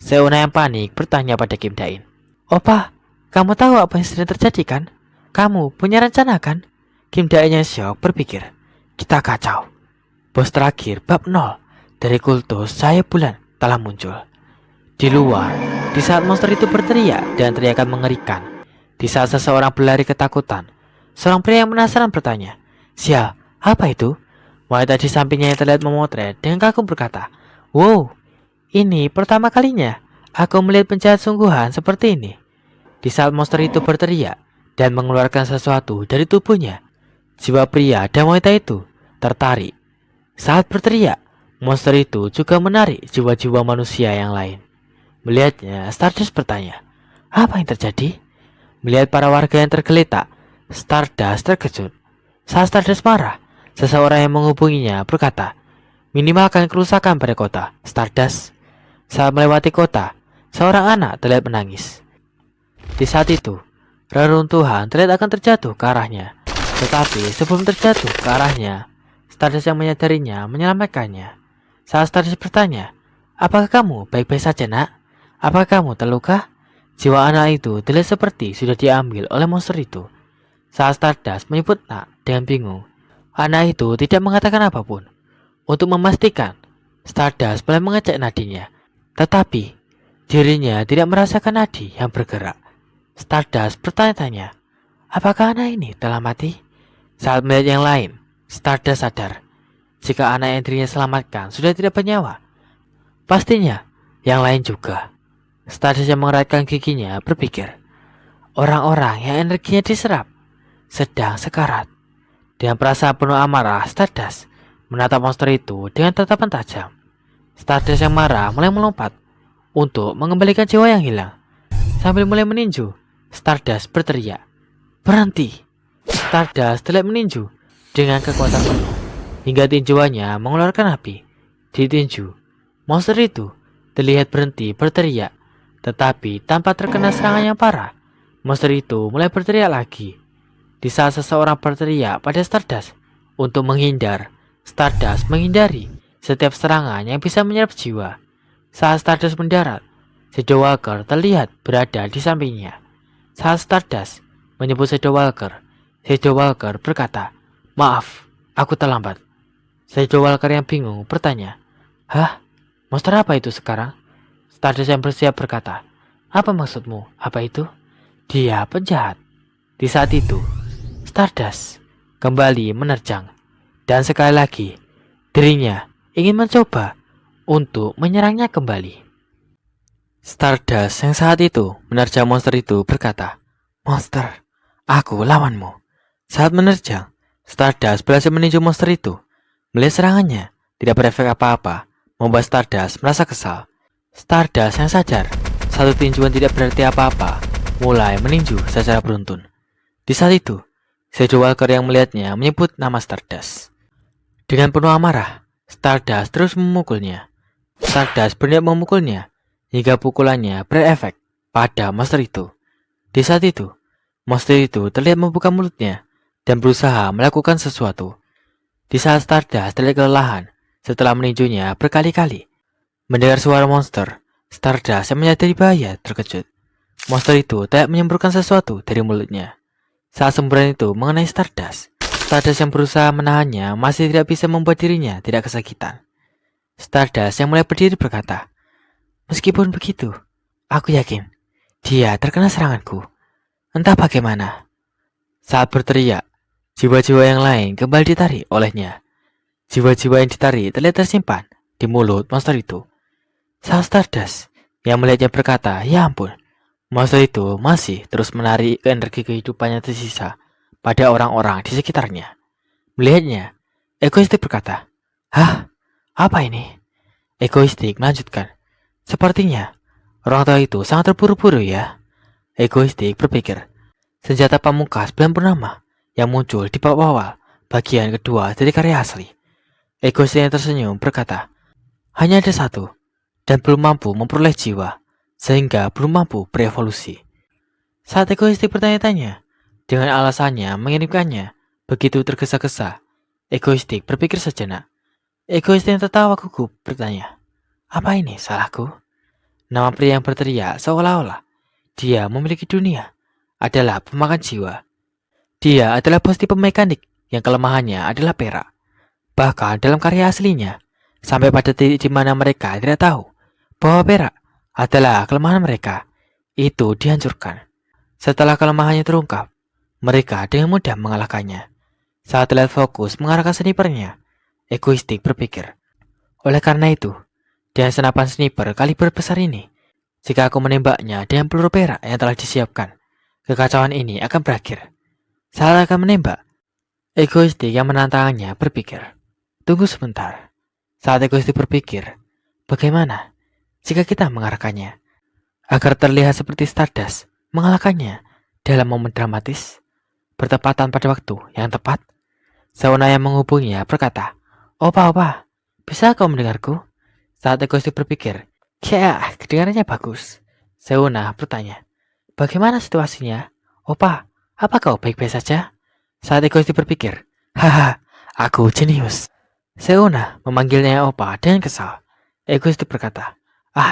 Seona yang panik bertanya pada Kim Dain, Opa, kamu tahu apa yang sedang terjadi kan? Kamu punya rencana kan? Kim Dain yang syok berpikir, kita kacau. Bos terakhir bab 0 dari kultus Cahaya Bulan telah muncul. Di luar, di saat monster itu berteriak dan teriakan mengerikan, di saat seseorang berlari ketakutan, seorang pria yang penasaran bertanya, sial, apa itu? Wanita di sampingnya yang terlihat memotret dengan kagum berkata, wow, ini pertama kalinya aku melihat penjahat sungguhan seperti ini. Di saat monster itu berteriak dan mengeluarkan sesuatu dari tubuhnya, jiwa pria dan wanita itu tertarik. Saat berteriak, monster itu juga menarik jiwa-jiwa manusia yang lain. Melihatnya, Stardust bertanya, apa yang terjadi? Melihat para warga yang tergeletak, Stardust terkejut. Saat Stardust marah, seseorang yang menghubunginya berkata, minimalkan kerusakan pada kota, Stardust. Saat melewati kota, seorang anak terlihat menangis. Di saat itu, reruntuhan terlihat akan terjatuh ke arahnya. Tetapi sebelum terjatuh ke arahnya, Stardust yang menyadarinya menyelamatkannya. Saat Stardust bertanya, apakah kamu baik-baik saja nak? Apakah kamu terluka? Jiwa anak itu terlihat seperti sudah diambil oleh monster itu. Saat Stardust menyebut nak dengan bingung, anak itu tidak mengatakan apapun. Untuk memastikan, Stardust mulai mengecek nadinya. Tetapi dirinya tidak merasakan nadi yang bergerak. Stardust bertanya-tanya, apakah anak ini telah mati? Saat melihat yang lain, Stardust sadar jika anak yang dirinya selamatkan sudah tidak bernyawa. Pastinya yang lain juga. Stardust yang mengeratkan giginya berpikir, orang-orang yang energinya diserap sedang sekarat. Dengan perasaan penuh amarah, Stardust menatap monster itu dengan tatapan tajam. Stardust yang marah mulai melompat untuk mengembalikan jiwa yang hilang. Sambil mulai meninju, Stardust berteriak, berhenti. Stardust terlihat meninju dengan kekuatan penuh hingga tinjuannya mengeluarkan api. Di tinju, monster itu terlihat berhenti berteriak, tetapi tanpa terkena serangan yang parah. Monster itu mulai berteriak lagi. Di saat seseorang berteriak pada Stardust untuk menghindar, Stardust menghindari setiap serangan yang bisa menyerap jiwa. Saat Stardust mendarat, Shadow Walker terlihat berada di sampingnya. Saat Stardust menyebut Shadow Walker berkata, maaf, aku terlambat. Shadow Walker yang bingung bertanya, hah? Monster apa itu sekarang? Stardust yang bersiap berkata, apa maksudmu? Apa itu? Dia penjahat. Di saat itu, Stardust kembali menerjang. Dan sekali lagi, dirinya ingin mencoba untuk menyerangnya kembali. Stardust yang saat itu menerjang monster itu berkata, monster, aku lawanmu. Saat menerjang, Stardust berhasil meninju monster itu. Melihat serangannya tidak berefek apa-apa, membuat Stardust merasa kesal. Stardust yang sadar satu tinjuan tidak berarti apa-apa mulai meninju secara beruntun. Di saat itu, Shadow Walker yang melihatnya menyebut nama Stardust. Dengan penuh amarah, Stardust terus memukulnya. Stardust berniat memukulnya hingga pukulannya berefek pada monster itu. Di saat itu, monster itu terlihat membuka mulutnya dan berusaha melakukan sesuatu. Di saat Stardust terlihat kelelahan setelah meninjunya berkali-kali, mendengar suara monster, Stardust yang menyadari bahaya terkejut. Monster itu tidak menyemburkan sesuatu dari mulutnya. Saat semburan itu mengenai Stardust, Stardust yang berusaha menahannya masih tidak bisa membuat dirinya tidak kesakitan. Stardust yang mulai berdiri berkata, Meskipun begitu, aku yakin dia terkena seranganku. Entah bagaimana. Saat berteriak, jiwa-jiwa yang lain kembali ditarik olehnya. Jiwa-jiwa yang ditarik terlihat tersimpan di mulut monster itu. Saat Stardust yang melihatnya berkata, ya ampun, monster itu masih terus menarik energi kehidupannya tersisa pada orang-orang di sekitarnya. Melihatnya, Egoistik berkata, hah, apa ini? Egoistik melanjutkan, sepertinya orang tua itu sangat terburu-buru ya. Egoistik berpikir, senjata pamungkas bulan purnama yang muncul di bawah awal bagian kedua dari karya asli. Egoistik yang tersenyum berkata, hanya ada satu, dan belum mampu memperoleh jiwa, sehingga belum mampu berevolusi. Saat Egoistik bertanya-tanya, dengan alasannya mengirimkannya begitu tergesa-gesa, Egoistik berpikir sejenak. Egoistik yang tertawa gugup bertanya, apa ini salahku? Nama pria yang berteriak seolah-olah dia memiliki dunia adalah pemakan jiwa. Dia adalah bos tipe mekanik yang kelemahannya adalah perak. Bahkan dalam karya aslinya, sampai pada titik di mana mereka tidak tahu bahwa perak adalah kelemahan mereka, itu dihancurkan. Setelah kelemahannya terungkap, mereka dengan mudah mengalahkannya. Saat terlihat fokus mengarahkan snipernya, Egoistik berpikir, oleh karena itu, dengan senapan sniper kaliber besar ini, jika aku menembaknya dengan peluru perak yang telah disiapkan, kekacauan ini akan berakhir. Saat akan menembak, Egoistik yang menantangnya berpikir, tunggu sebentar. Saat Egoistik berpikir, bagaimana jika kita mengarahkannya agar terlihat seperti Stardust mengalahkannya dalam momen dramatis, bertepatan pada waktu yang tepat? Seona yang menghubunginya berkata, Opa, bisa kau mendengarku? Saat Egoistik berpikir, ya, kedengarannya bagus. Seona bertanya, bagaimana situasinya? Opa, apa kau baik-baik saja? Saat Egoistik berpikir, haha, aku jenius. Seona memanggilnya Opa dengan kesal. Egoistik berkata,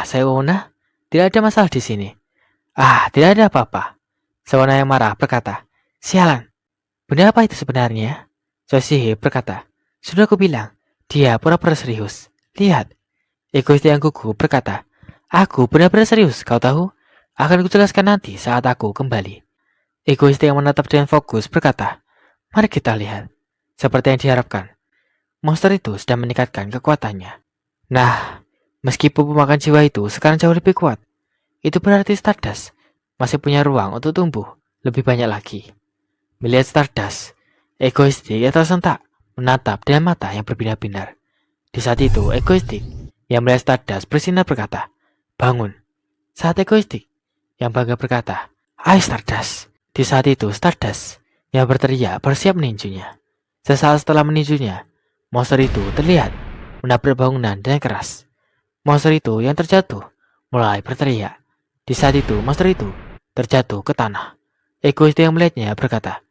Seona, tidak ada masalah di sini. Tidak ada apa-apa. Seona yang marah berkata, sialan, benar apa itu sebenarnya? Sosihei berkata, sudah aku bilang, dia pura-pura serius. Lihat. Egoistik yang gugup berkata, aku benar-benar serius, kau tahu? Akan kujelaskan nanti saat aku kembali. Egoistik yang menatap dengan fokus berkata, mari kita lihat. Seperti yang diharapkan, monster itu sedang meningkatkan kekuatannya. Nah, meskipun pemakan jiwa itu sekarang jauh lebih kuat, itu berarti Stardust masih punya ruang untuk tumbuh lebih banyak lagi. Melihat Stardust, Egoistik yang tersentak menatap dengan mata yang berbinar-binar. Di saat itu, Egoistik yang melihat Stardust bersinar berkata, bangun. Saat Egoistik yang bangga berkata, hai Stardust. Di saat itu, Stardust yang berteriak bersiap meninjunya. Sesaat setelah meninjunya, monster itu terlihat menabrak bangunan dengan keras. Monster itu yang terjatuh mulai berteriak. Di saat itu, monster itu terjatuh ke tanah. Egoistik yang melihatnya berkata,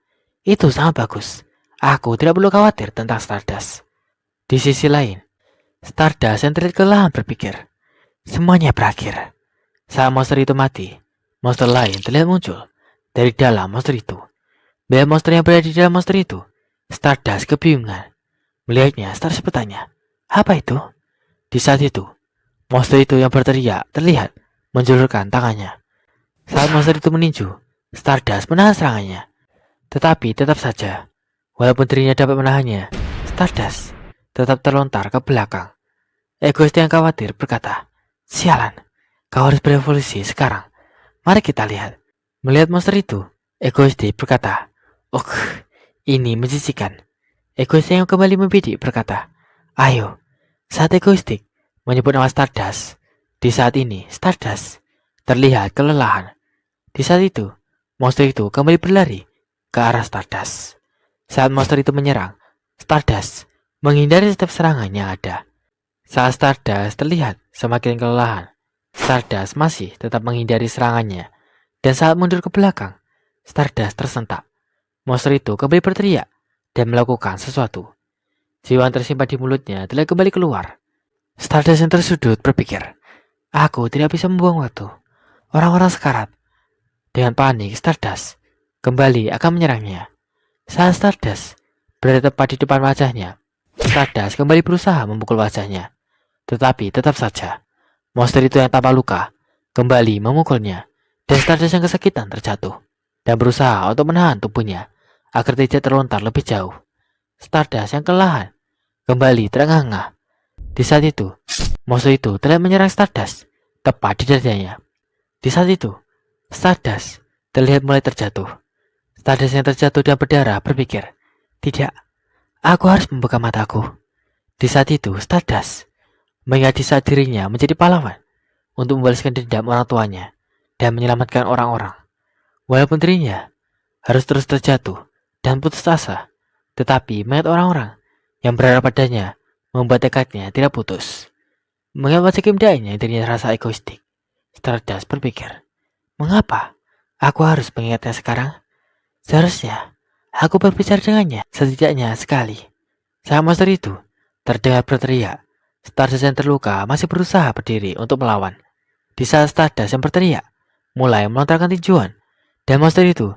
itu sangat bagus. Aku tidak perlu khawatir tentang Stardust. Di sisi lain, Stardust yang terlihat kelelahan berpikir, semuanya berakhir. Saat monster itu mati, monster lain terlihat muncul dari dalam monster itu. Melihat monster yang berada di dalam monster itu, Stardust kebingungan. Melihatnya, Stardust bertanya, apa itu? Di saat itu, monster itu yang berteriak terlihat menjulurkan tangannya. Saat monster itu meninju, Stardust menahan serangannya. Tetapi tetap saja, walaupun dirinya dapat menahannya, Stardust tetap terlontar ke belakang. Egoistik yang khawatir berkata, sialan, kau harus berevolusi sekarang. Mari kita lihat. Melihat monster itu, Egoistik berkata, ini menjijikan. Egoistik yang kembali membidik berkata, ayo. Saat Egoistik menyebut nama Stardust, di saat ini Stardust terlihat kelelahan. Di saat itu, monster itu kembali berlari ke arah Stardust. Saat monster itu menyerang, Stardust menghindari setiap serangan yang ada. Saat Stardust terlihat semakin kelelahan, Stardust masih tetap menghindari serangannya. Dan saat mundur ke belakang, Stardust tersentak. Monster itu kembali berteriak dan melakukan sesuatu. Jiwa yang tersimpan di mulutnya telah kembali keluar. Stardust yang tersudut berpikir, aku tidak bisa membuang waktu. Orang-orang sekarat. Dengan panik, Stardust kembali akan menyerangnya. Saat Stardust berada tepat di depan wajahnya, Stardust kembali berusaha memukul wajahnya. Tetapi tetap saja, Monster itu yang tanpa luka kembali memukulnya, dan Stardust yang kesakitan terjatuh dan berusaha untuk menahan tubuhnya agar tidak terlontar lebih jauh. Stardust yang kelelahan kembali terengah-engah. Di saat itu, monster itu terlihat menyerang Stardust tepat di dadanya. Di saat itu, Stardust terlihat mulai terjatuh. Stardust yang terjatuh dan berdarah berpikir, tidak, aku harus membuka mataku. Di saat itu, Stardust mengingat di saat dirinya menjadi pahlawan untuk membalaskan dendam orang tuanya dan menyelamatkan orang-orang. Walaupun dirinya harus terus terjatuh dan putus asa, tetapi melihat orang-orang yang berharap padanya membuat tekadnya tidak putus. Mengingat wajah Kim Dae-nya yang dirinya rasa egoistik, Stardust berpikir, mengapa aku harus mengingatnya sekarang? Seharusnya aku berbicara dengannya setidaknya sekali. Saat monster itu terdengar berteriak, Stardust yang terluka masih berusaha berdiri untuk melawan. Di saat Stardust yang berteriak mulai melontarkan tinjuan, dan monster itu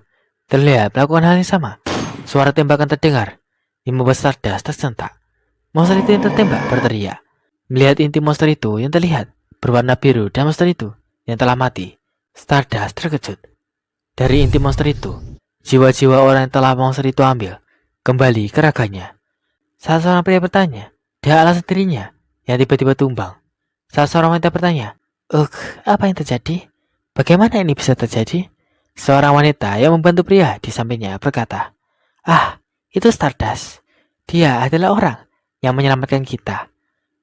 terlihat melakukan hal yang sama. Suara tembakan terdengar yang membuat Stardust tersentak. Monster itu yang tertembak berteriak. Melihat inti monster itu yang terlihat berwarna biru dan monster itu yang telah mati, Stardust terkejut. Dari inti monster itu, jiwa-jiwa orang yang telah monster itu ambil kembali ke raganya. Saat seorang pria bertanya, dia alasan dirinya yang tiba-tiba tumbang. Saat seorang wanita bertanya, apa yang terjadi? Bagaimana ini bisa terjadi? Seorang wanita yang membantu pria di sampingnya berkata, itu Stardust. Dia adalah orang yang menyelamatkan kita.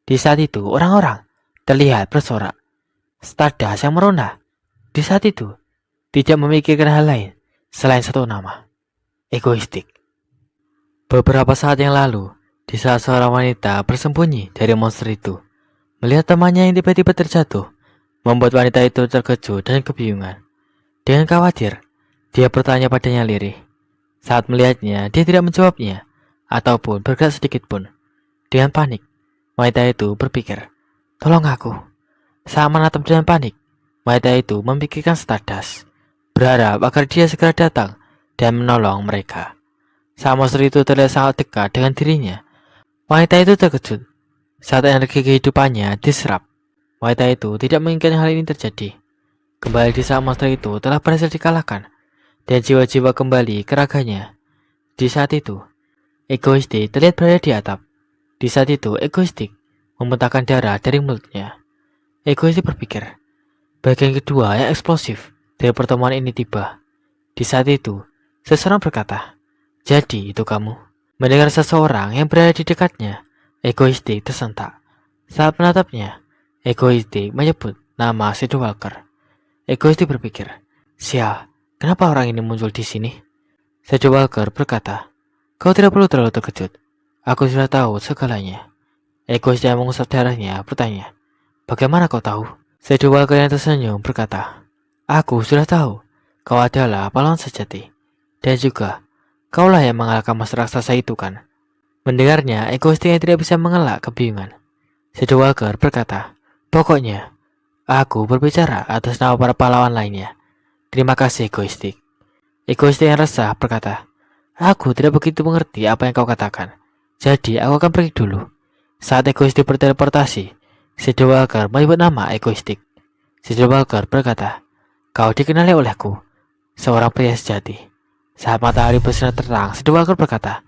Di saat itu, orang-orang terlihat bersorak. Stardust yang merona di saat itu tidak memikirkan hal lain selain satu nama, egoistik. Beberapa saat yang lalu, di saat seorang wanita bersembunyi dari monster itu, melihat temannya yang tiba-tiba terjatuh, membuat wanita itu terkejut dan kebingungan. Dengan khawatir, dia bertanya padanya lirih. Saat melihatnya, dia tidak menjawabnya ataupun bergerak sedikit pun. Dengan panik, wanita itu berpikir, tolong aku. Saat menatap dengan panik, wanita itu memikirkan Stardust, berharap agar dia segera datang dan menolong mereka. Saat monster itu terlihat sangat dekat dengan dirinya, wanita itu terkejut. Saat energi kehidupannya diserap, wanita itu tidak menginginkan hal ini terjadi. Kembali di saat monster itu telah berhasil dikalahkan dan jiwa-jiwa kembali ke raganya. Di saat itu, egoistik terlihat berada di atap. Di saat itu, egoistik memuntahkan darah dari mulutnya. Egoistik berpikir, bagian kedua yang eksplosif dari pertemuan ini tiba. Di saat itu, seseorang berkata, jadi itu kamu. Mendengar seseorang yang berada di dekatnya, egoistik tersentak. Saat menatapnya, egoistik menyebut nama Shadow Walker. Egoistik berpikir, sial, kenapa orang ini muncul di sini? Shadow Walker berkata, kau tidak perlu terlalu terkejut. Aku sudah tahu segalanya. Egoistik yang mengusap darahnya bertanya, bagaimana kau tahu? Shadow Walker yang tersenyum berkata, aku sudah tahu kau adalah pahlawan sejati. Dan juga, kaulah yang mengalahkan monster raksasa itu kan? Mendengarnya, egoistik yang tidak bisa mengelak kebingungan. Shadow Walker berkata, pokoknya, aku berbicara atas nama para pahlawan lainnya. Terima kasih, egoistik. Egoistik yang resah berkata, aku tidak begitu mengerti apa yang kau katakan. Jadi aku akan pergi dulu. Saat egoistik berteleportasi, Shadow Walker menyebut nama egoistik. Shadow Walker berkata, kau dikenali olehku, seorang pria sejati. Saat matahari bersinar terang, Shadow Walker berkata,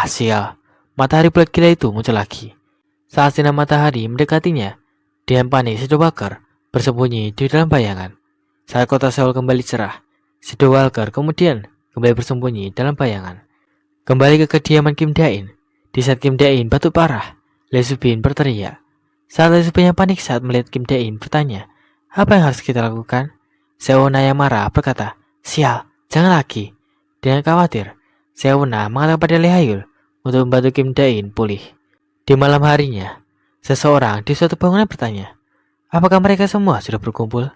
sial, matahari bulat gila itu muncul lagi. Saat sinar matahari mendekatinya, dengan panik Shadow Walker bersembunyi di dalam bayangan. Saat kota Seoul kembali cerah, Shadow Walker kemudian kembali bersembunyi dalam bayangan. Kembali ke kediaman Kim Dae-in. Di saat Kim Dae-in batuk parah, Lee Soo-bin berteriak. Saat Lee Soo-bin yang panik saat melihat Kim Dae-in bertanya, apa yang harus kita lakukan? Seo-na yang marah berkata, sial, jangan lagi. Dengan khawatir, Seo-na mengatakan pada Lee Ha-yul untuk membantu Kim Dae-in pulih. Di malam harinya, seseorang di suatu bangunan bertanya, apakah mereka semua sudah berkumpul?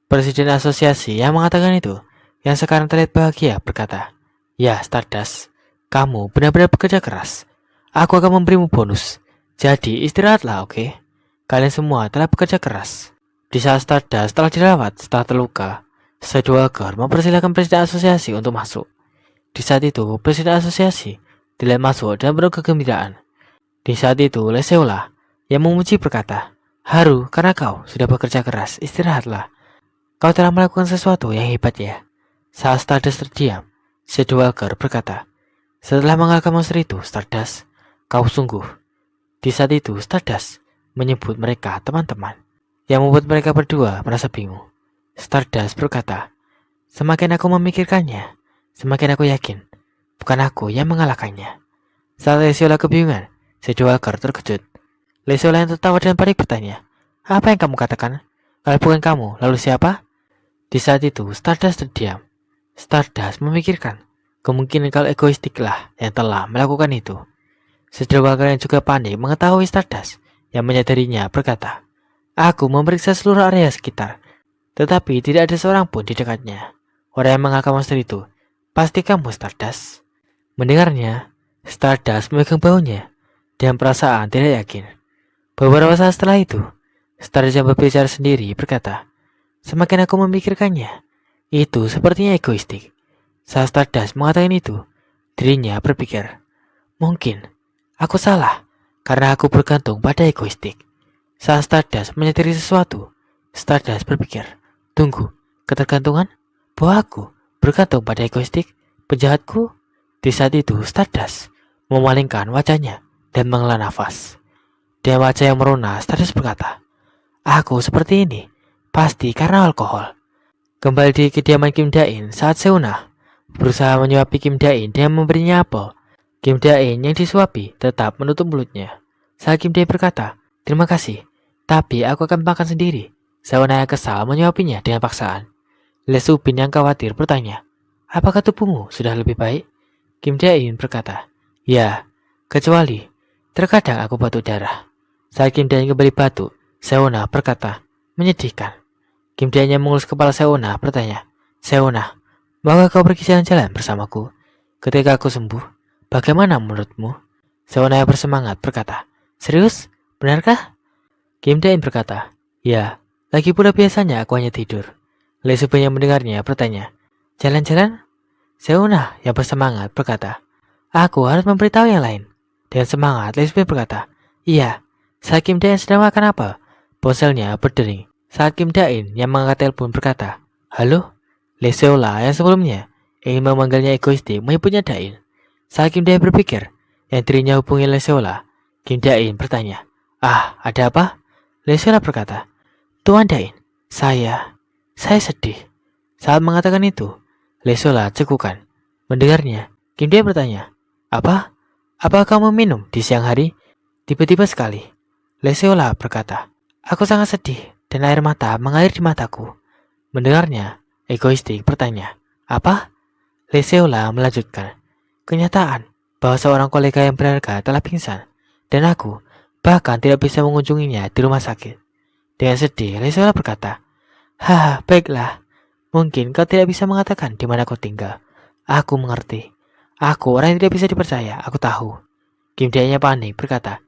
Presiden asosiasi yang mengatakan itu, yang sekarang terlihat bahagia, berkata, ya Stardust, kamu benar-benar bekerja keras. Aku akan memberimu bonus. Jadi istirahatlah, oke? Kalian semua telah bekerja keras. Di saat Stardust telah dirawat setelah terluka, Shadow Walker mempersilahkan presiden asosiasi untuk masuk. Di saat itu, presiden asosiasi terlihat masuk dan penuh kegembiraan. Di saat itu, Lee Seola yang memuji berkata, Haru karena kau sudah bekerja keras, istirahatlah. Kau telah melakukan sesuatu yang hebat ya. Saat Stardust terdiam, Shadow Walker berkata, setelah mengalahkan monster itu, Stardust, kau sungguh. Di saat itu, Stardust menyebut mereka teman-teman, yang membuat mereka berdua merasa bingung. Stardust berkata, semakin aku memikirkannya, semakin aku yakin, bukan aku yang mengalahkannya. Saat Lesiola kebingungan, Shadow Walker terkejut. Lesiola yang tertawa dan panik bertanya, apa yang kamu katakan? Kalau bukan kamu, lalu siapa? Di saat itu, Stardust terdiam. Stardust memikirkan, kemungkinan kalau egoistiklah yang telah melakukan itu. Shadow Walker yang juga panik mengetahui Stardust yang menyadarinya berkata, aku memeriksa seluruh area sekitar, tetapi tidak ada seorang pun di dekatnya. Orang yang mengalahkan monster itu, pasti kamu Stardust. Mendengarnya, Stardust memegang bahunya dan perasaan tidak yakin. Beberapa saat setelah itu, Stardust yang berbicara sendiri berkata, semakin aku memikirkannya, itu sepertinya egoistik. Saat Stardust mengatakan itu, dirinya berpikir, mungkin aku salah karena aku bergantung pada egoistik. Saat Stardust menyadari sesuatu, Stardust berpikir, tunggu, ketergantungan? Bahwa aku bergantung pada egoistik, penjahatku? Di saat itu, Stardust memalingkan wajahnya dan menghela nafas. Dengan wajah yang merona, Stardust berkata, aku seperti ini, pasti karena alkohol. Kembali di kediaman Kim Dain saat Seona berusaha menyuapi Kim Dain dengan memberinya apel. Kim Dain yang disuapi tetap menutup mulutnya. Saat Kim Dain berkata, terima kasih, tapi aku akan makan sendiri. Seona yang kesal menyuapinya dengan paksaan. Le Subin yang khawatir bertanya, apakah tubuhmu sudah lebih baik? Kim Dain berkata, ya, kecuali terkadang aku batuk darah. Saat Kim Dain kembali batuk, Seona berkata, menyedihkan. Kim Dain yang mengelus kepala Seona bertanya, Seona, maukah kau pergi jalan-jalan bersamaku? Ketika aku sembuh, bagaimana menurutmu? Seona yang bersemangat berkata, serius? Benarkah? Kim Dain berkata, ya, lagi pula biasanya aku hanya tidur. Le Subin yang mendengarnya bertanya, jalan-jalan? Seona yang bersemangat berkata, aku harus memberitahu yang lain. Dengan semangat, Le Subin berkata, iya, saat Kim Dain sedang makan apa? Ponselnya berdering. Saat Kim Dain yang mengangkat telepon berkata, halo? Lesiola yang sebelumnya ingin memanggilnya egoistik menyebutnya Dain. Saat Kim Dain berpikir yang dirinya hubungi Lesiola, Kim Dain bertanya, ada apa? Lesiola berkata, Tuan Dain, saya sedih. Saat mengatakan itu, Lesiola cekukan. Mendengarnya, Kim Dain bertanya, apa? Apa kamu minum di siang hari? Tiba-tiba sekali, Lesiola berkata, aku sangat sedih dan air mata mengalir di mataku. Mendengarnya, egoistik bertanya, apa? Lesiola melanjutkan, kenyataan bahwa seorang kolega yang berharga telah pingsan dan aku bahkan tidak bisa mengunjunginya di rumah sakit. Dengan sedih, Lesiola berkata, baiklah, mungkin kau tidak bisa mengatakan di mana kau tinggal. Aku mengerti. Aku orang yang tidak bisa dipercaya, aku tahu. Kim Dain panik berkata,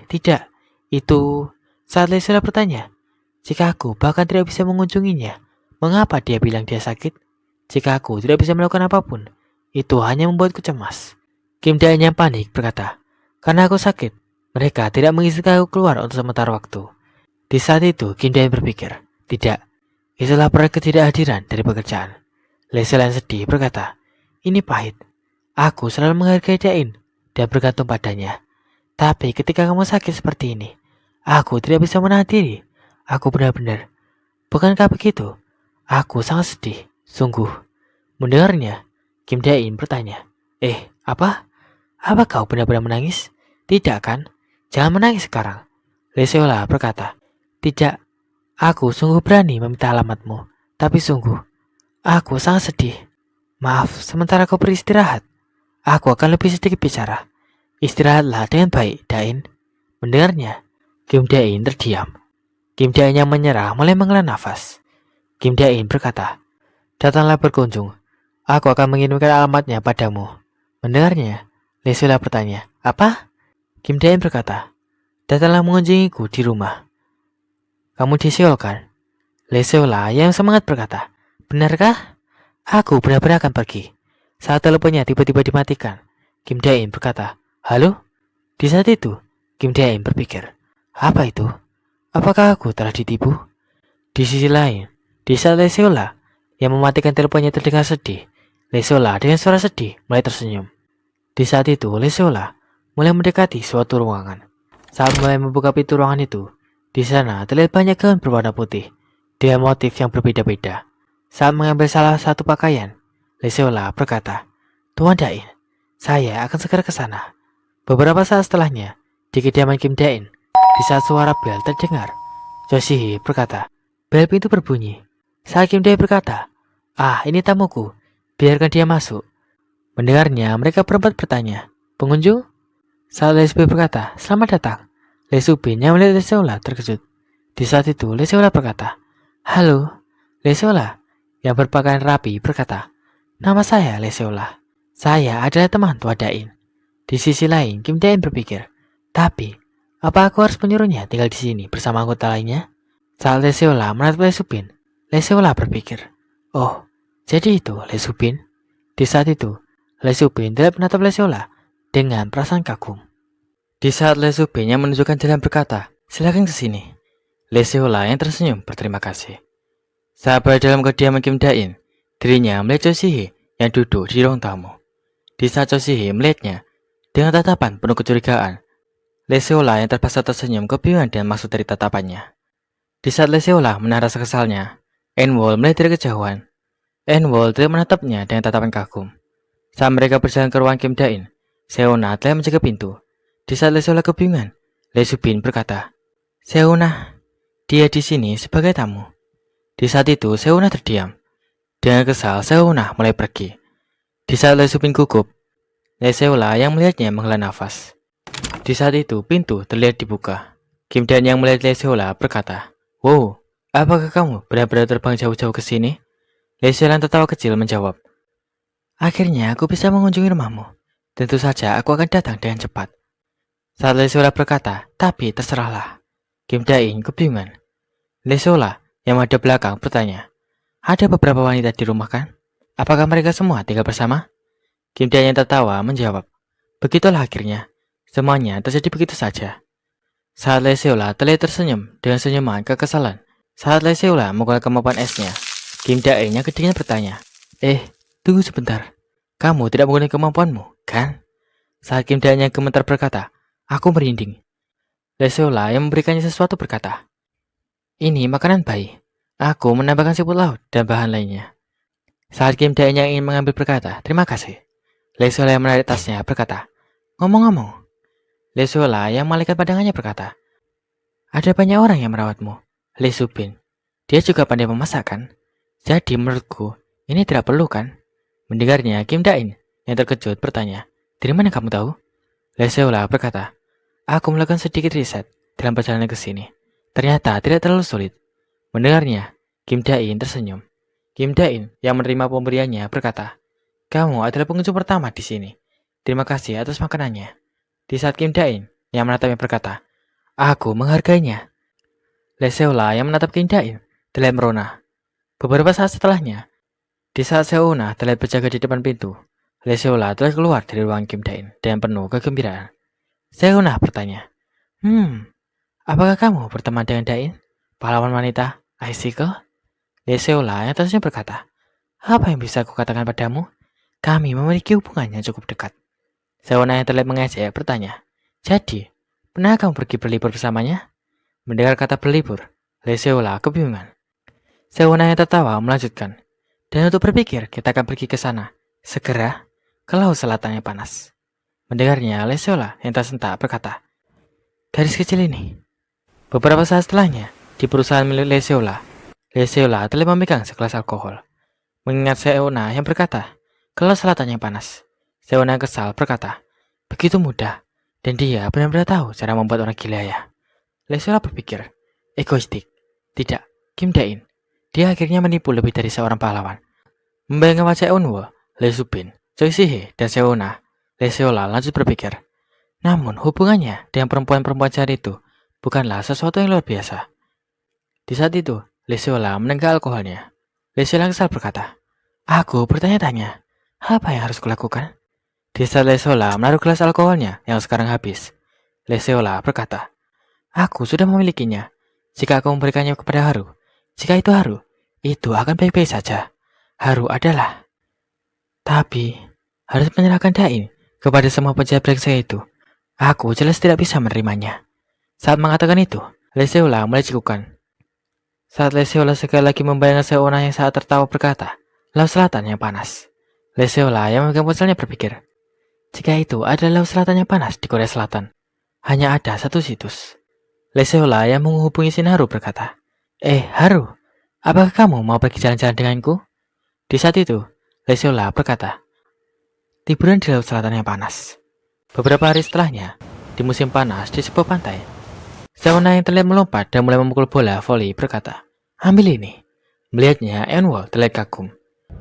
tidak, itu... Saat Lesiola bertanya, jika aku bahkan tidak bisa mengunjunginya, mengapa dia bilang dia sakit? Jika aku tidak bisa melakukan apapun, itu hanya membuatku cemas. Kim Dain yang panik berkata, karena aku sakit, mereka tidak mengizinkan aku keluar untuk sementara waktu. Di saat itu, Kim Dain berpikir, tidak, itulah proyek ketidakhadiran dari pekerjaan. Lesiola yang sedih berkata, ini pahit. Aku selalu menghargai Dain dan bergantung padanya. Tapi ketika kamu sakit seperti ini, aku tidak bisa menahan diri. Aku benar-benar. Bukankah begitu? Aku sangat sedih. Sungguh. Mendengarnya, Kim Dain bertanya, apa? Apa kau benar-benar menangis? Tidak kan? Jangan menangis sekarang. Lesiola berkata, tidak. Aku sungguh berani meminta alamatmu. Tapi sungguh, aku sangat sedih. Maaf, sementara kau beristirahat, aku akan lebih sedikit bicara. Istirahatlah dengan baik, Dain. Mendengarnya, Kim Dain terdiam. Kim Dain yang menyerah mulai menghela nafas. Kim Dain berkata, datanglah berkunjung. Aku akan mengirimkan alamatnya padamu. Mendengarnya, Lesiola bertanya, apa? Kim Dain berkata, datanglah mengunjungiku di rumah. Kamu di Seoul kan? Lesiola yang semangat berkata, benarkah? Aku benar-benar akan pergi. Saat teleponnya tiba-tiba dimatikan, Kim Dain berkata, halo? Di saat itu, Kim Dain berpikir, apa itu? Apakah aku telah ditipu? Di sisi lain, di saat Lesiola yang mematikan teleponnya terdengar sedih, Lesiola dengan suara sedih mulai tersenyum. Di saat itu, Lesiola mulai mendekati suatu ruangan. Saat mulai membuka pintu ruangan itu, di sana terlihat banyak gaun berwarna putih dengan motif yang berbeda-beda. Saat mengambil salah satu pakaian, Lesiola berkata, "Tuan Dain, saya akan segera ke sana." Beberapa saat setelahnya, di kediaman Kim Dain, di saat suara bel terdengar, Joshihi berkata, "Bel pintu berbunyi." Saat Kim Dain berkata, "Ah, ini tamuku, biarkan dia masuk." Mendengarnya, mereka berempat bertanya, "Pengunjung?" Saat Lesbi berkata, "Selamat datang." Lesubin yang melihat Lesiola terkejut. Di saat itu, Lesiola berkata, "Halo." Lesiola yang berpakaian rapi berkata, "Nama saya Lesiola. Saya adalah teman Tua Dain." Di sisi lain, Kim Dain berpikir, "Tapi, apa aku harus menyuruhnya tinggal di sini bersama anggota lainnya?" Saat Lesiola menatap Lesubin, Lesiola berpikir, "Oh, jadi itu Lesubin." Di saat itu, Lesubin tidak menatap Lesiola dengan perasaan kagum. Di saat Lesubin yang menunjukkan jalan berkata, "Silakan ke sini." Lesiola yang tersenyum berterima kasih. Saat berada dalam kediaman Kim Dain, dirinya melihat Joshihi yang duduk di ruang tamu. Di saat Joshihi melihatnya dengan tatapan penuh kecurigaan, Lesiola yang terpaksa tersenyum kebingungan dan maksud dari tatapannya. Di saat Lesiola menahan rasa kesalnya, Enwol melihat dari kejauhan. Enwol tidak menatapnya dengan tatapan kagum. Saat mereka berjalan ke ruang Kim Dain, Seona telah menjaga pintu. Di saat Lesiola kebingungan, Lesubin berkata, "Seona, dia di sini sebagai tamu." Di saat itu, Seona terdiam. Dengan kesal, Seona mulai pergi. Di saat Lesubin gugup, Lesiola yang melihatnya menghela nafas. Di saat itu, pintu terlihat dibuka. Kim Dain yang melihat Lesiola berkata, "Wow, apakah kamu benar-benar terbang jauh-jauh ke sini?" Lesiola yang tertawa kecil menjawab, "Akhirnya aku bisa mengunjungi rumahmu. Tentu saja aku akan datang dengan cepat." Saat Lesiola berkata, "Tapi terserahlah." Kim Dain kebingungan. Lesiola yang menghadap belakang bertanya, "Ada beberapa wanita di rumah kan? Apakah mereka semua tinggal bersama?" Kim Dain yang tertawa menjawab, "Begitulah akhirnya. Semuanya terjadi begitu saja." Saat Lesiola terlihat tersenyum dengan senyuman kekesalan. Saat Lesiola mengulang kemampuan esnya, Kim Dain yang kedingin bertanya, "Tunggu sebentar. Kamu tidak menggunakan kemampuanmu, kan?" Saat Kim Dain yang gemetar berkata, "Aku merinding." Lesiola yang memberikannya sesuatu berkata, "Ini makanan bayi. Aku menambahkan siput laut dan bahan lainnya." Saat Kim Dain yang ingin mengambil berkata, "Terima kasih." Lesiola yang menarik tasnya berkata, "Ngomong-ngomong." Lesiola yang mengalihkan pandangannya berkata, "Ada banyak orang yang merawatmu, Lesubin. Dia juga pandai memasak kan? Jadi menurutku, ini tidak perlu kan?" Mendengarnya, Kim Dain yang terkejut bertanya, "Dari mana kamu tahu?" Lesiola berkata, "Aku melakukan sedikit riset dalam perjalanan ke sini. Ternyata tidak terlalu sulit." Mendengarnya, Kim Dain tersenyum. Kim Dain yang menerima pemberiannya berkata, "Kamu adalah pengunjung pertama di sini. Terima kasih atas makanannya." Di saat Kim Dain yang menatapnya berkata, "Aku menghargainya." Lesiola yang menatap Kim Dain terlihat merona. Beberapa saat setelahnya, di saat Seona terlihat berjaga di depan pintu, Lesiola telah keluar dari ruang Kim Dain dengan penuh kegembiraan. Seona bertanya, apakah kamu berteman dengan Dain, pahlawan wanita, Icicle?" Lesiola yang tersenyum berkata, "Apa yang bisa aku katakan padamu? Kami memiliki hubungan yang cukup dekat." Seona yang terlihat mengejek bertanya, "Jadi, pernah kamu pergi berlibur bersamanya?" Mendengar kata berlibur, Lesiola kebingungan. Seona yang tertawa melanjutkan, "Dan untuk berpikir kita akan pergi ke sana, segera, ke laut selatan yang panas." Mendengarnya, Lesiola yang tersentak berkata, "Garis kecil ini." Beberapa saat setelahnya, di perusahaan milik Lesiola, Lesiola telah memegang segelas alkohol. Mengingat Seona yang berkata, "Ke laut selatan yang panas." Seona yang kesal berkata, "Begitu mudah, dan dia benar-benar tahu cara membuat orang gila ya." Lesiola berpikir, egoistik. Tidak, Kim Dain. Dia akhirnya menipu lebih dari seorang pahlawan. Membayangkan wajah Eunwoo, Lee Subin, Choi Si-hee, dan Seona, Lesiola lanjut berpikir. Namun hubungannya dengan perempuan-perempuan jahat itu bukanlah sesuatu yang luar biasa. Di saat itu, Lesiola menenggak alkoholnya. Lesiola kesal berkata, "Aku bertanya-tanya, apa yang harus kulakukan?" Di saat Lesiola menaruh gelas alkoholnya yang sekarang habis, Lesiola berkata, "Aku sudah memilikinya. jika aku memberikannya kepada Haru. Jika itu Haru, itu akan baik-baik saja. Haru adalah... Tapi, harus menyerahkan Dain kepada semua penjahat brengsek itu. Aku jelas tidak bisa menerimanya. Saat mengatakan itu, Leseola mulai cekukan. Saat Leseola sekali lagi membayangkan Seona yang saat tertawa berkata, Laut Selatan yang panas. Leseola yang memegang ponselnya berpikir, jika itu adalah Laut Selatan yang panas di Korea Selatan, hanya ada satu situs. Leseola yang menghubungi Shinharu berkata, Haru, apakah kamu mau pergi jalan-jalan denganku? Di saat itu, Leseola berkata, liburan di Laut Selatan yang panas. Beberapa hari setelahnya, di musim panas di sebuah pantai, Seona yang terlihat melompat dan mulai memukul bola voli berkata, ambil ini. Melihatnya, Enwol terlihat kagum.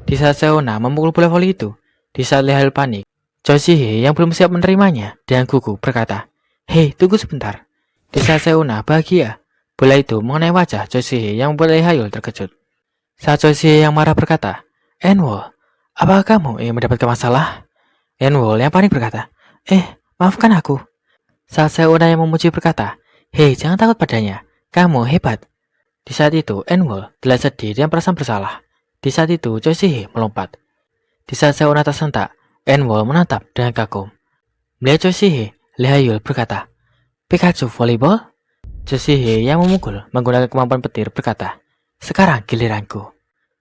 Di saat Seona memukul bola voli itu, di saat Lehal panik, Choi Si-hye yang belum siap menerimanya dengan gugup berkata, hei, tunggu sebentar. Di saat Seona bahagia, bola itu mengenai wajah Choi Si-hye yang membuat Lee Ha-yeol terkejut. Saat Choi Si-hye yang marah berkata, Enwol, apakah kamu ingin mendapatkan masalah? Enwol yang panik berkata, maafkan aku. Saat Seona yang memuji berkata, hei, jangan takut padanya, kamu hebat. Di saat itu, Enwol terlihat sedih dan perasaan bersalah. Di saat itu, Choi Si-hye melompat. Di saat Seona tersentak, Enwol menatap dengan kagum. Melihat Choi Si-hye, Lee Ha-yeol berkata, Pikachu volleyball? Choi Si-hye yang memukul menggunakan kemampuan petir berkata, sekarang giliranku.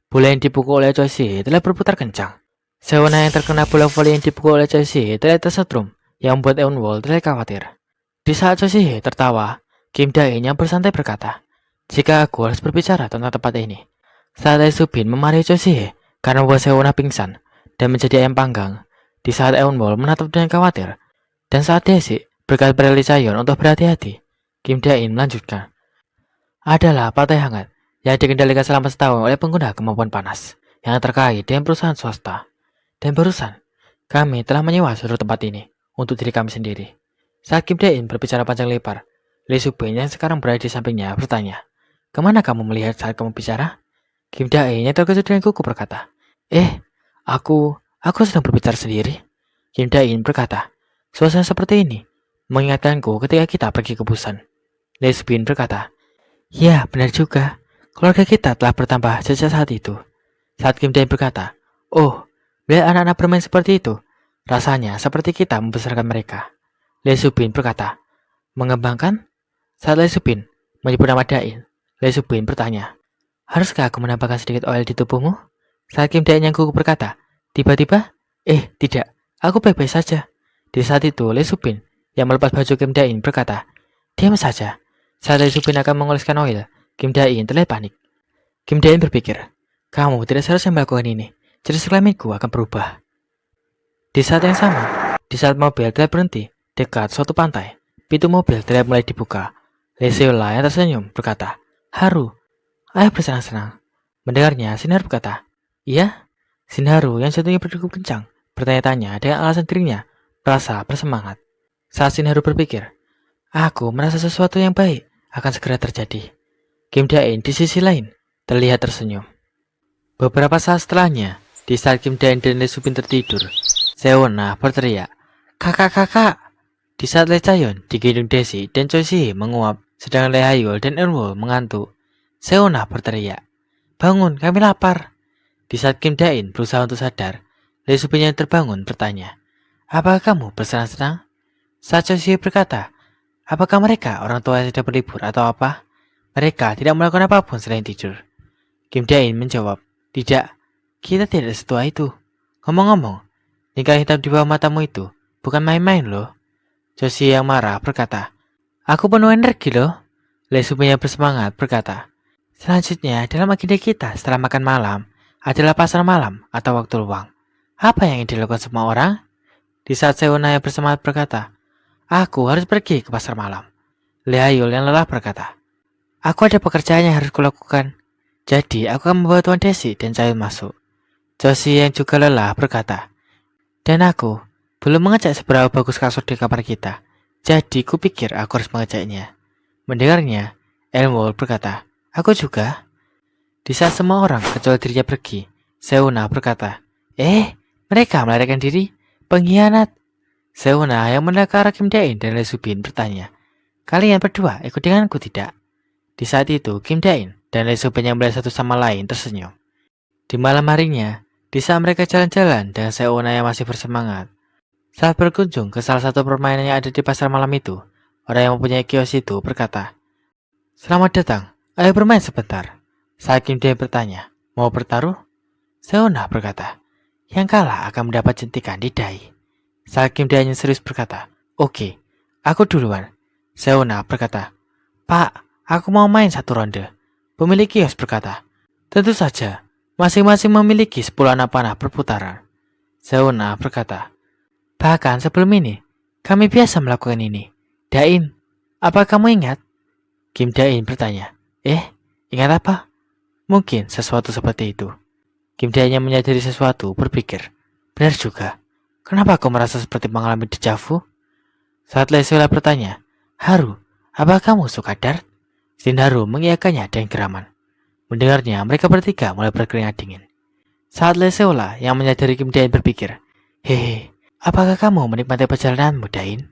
Bola yang dipukul oleh Choi Si-hye telah berputar kencang. Seona yang terkena bola voli yang dipukul oleh Choi Si-hye terlihat tersetrum, yang membuat Enwol terlihat khawatir. Di saat Choi Si-hye tertawa, Kim Da-in yang bersantai berkata, jika aku harus berbicara tentang tempat ini. Saat Lee Subin memarahi Choi Si-hye karena membuat Seona pingsan dan menjadi ayam panggang. Di saat Enwol menatap dengan khawatir, dan saat Daisy berkata pada Lee Chaeyeon untuk berhati-hati, Kim Da-in melanjutkan, adalah partai hangat yang dikendalikan selama setahun oleh pengguna kemampuan panas yang terkait dengan perusahaan swasta. Dan barusan, kami telah menyewa seluruh tempat ini untuk diri kami sendiri. Saat Kim Da-in berbicara panjang lebar, Lee Subin yang sekarang berada di sampingnya bertanya, kemana kamu melihat saat kamu bicara? Kim Da-in yang terkejut dengan gugup berkata, aku sedang berbicara sendiri. Kim Da-in berkata, suasana seperti ini mengingatkanku ketika kita pergi ke Busan. Lee Subin berkata, ya benar juga, keluarga kita telah bertambah sejak saat itu. Saat Kim Da-in berkata, melihat anak-anak bermain seperti itu, rasanya seperti kita membesarkan mereka. Lee Subin berkata, mengembangkan? Saat Lee Subin menyebut nama Da-in, Lee Subin bertanya, haruskah aku menambahkan sedikit oil di tubuhmu? Saat Kim Da-in yang gugup berkata, tiba-tiba, tidak, aku baik-baik saja. Di saat itu, Lee Subin yang melepas baju Kim Da-in berkata, diam saja. Saat Lee Subin akan mengoleskan oil, Kim Da-in terlihat panik. Kim Da-in berpikir, kamu tidak seharusnya melakukan ini. Jenis kelaminku akan berubah. Di saat yang sama, di saat mobil terlihat berhenti dekat suatu pantai, pintu mobil terlihat mulai dibuka. Leseola yang tersenyum berkata, Haru, ayo bersenang-senang. Mendengarnya, Shinharu berkata, iya? Shinharu yang jantungnya berdegup kencang bertanya-tanya dengan alasan dirinya merasa bersemangat. Saat Shinharu berpikir, aku merasa sesuatu yang baik akan segera terjadi. Kim Da-in di sisi lain terlihat tersenyum. Beberapa saat setelahnya, di saat Kim Da-in dan Lee Subin tertidur, Seona berteriak, kakak. Di saat Lee Chaeyeon digendong Daisy dan Choi Si-hye menguap, sedangkan Lee Ha-yeol dan Enwol mengantuk, Seona berteriak, bangun, kami lapar. Di saat Kim Da-in berusaha untuk sadar, Lee Subin yang terbangun bertanya, apakah kamu bersenang-senang? Saat Choi Si-hye berkata, apakah mereka orang tua yang sedang berlibur atau apa? Mereka tidak melakukan apapun selain tidur. Kim Da-in menjawab, tidak, kita tidak setua itu. Ngomong-ngomong, lingkaran hitam di bawah matamu itu bukan main-main loh. Choi Si-hye yang marah berkata, aku penuh energi loh. Lee Subin yang bersemangat berkata, selanjutnya dalam agenda kita setelah makan malam adalah pasar malam atau waktu luang. Apa yang ingin dilakukan semua orang? Di saat Seona yang bersemangat berkata, aku harus pergi ke pasar malam. Lee Ha-yeol yang lelah berkata, aku ada pekerjaan yang harus kulakukan. Jadi aku akan membawa Tuan Daisy dan Chaeyeon masuk. Choi Si-hye yang juga lelah berkata, dan aku belum mengecek seberapa bagus kasur di kamar kita. Jadi kupikir aku harus mengeceknya. Mendengarnya, Enwol berkata, aku juga. Di saat semua orang kecuali dirinya pergi, Seona berkata, mereka melarikan diri, pengkhianat. Seona yang mendekat ke arah Kim Da-in dan Lee Subin bertanya, kalian berdua ikut denganku tidak? Di saat itu, Kim Dain dan Lee Subin yang melihat satu sama lain tersenyum. Di malam harinya, di saat mereka jalan-jalan dengan Seona yang masih bersemangat, saat berkunjung ke salah satu permainan yang ada di pasar malam itu, orang yang mempunyai kios itu berkata, "Selamat datang, ayo bermain sebentar." Saat Kim Dain bertanya, "Mau bertaruh?" Seona berkata, "Yang kalah akan mendapat jentikan di dahi." Saat Kim Dain serius berkata, "Oke, aku duluan." Seona berkata, "Pak, aku mau main satu ronde." Pemilik kios berkata, "Tentu saja, masing-masing memiliki 10 anak panah perputaran." Seona berkata, "Bahkan sebelum ini, kami biasa melakukan ini. Dain, apa kamu ingat?" Kim Dain bertanya, ingat apa?" "Mungkin sesuatu seperti itu." Kim Dain yang menyadari sesuatu berpikir, "Benar juga. Kenapa aku merasa seperti mengalami dejavu?" Saat Lesiola bertanya, "Haru, apa kamu suka dart?" Shinharu mengiyakannya dengan geraman. Mendengarnya, mereka bertiga mulai berkeringat dingin. Saat Lesiola yang menyadari Kim Dain berpikir, "Hehe, apakah kamu menikmati perjalananmu, Dain?"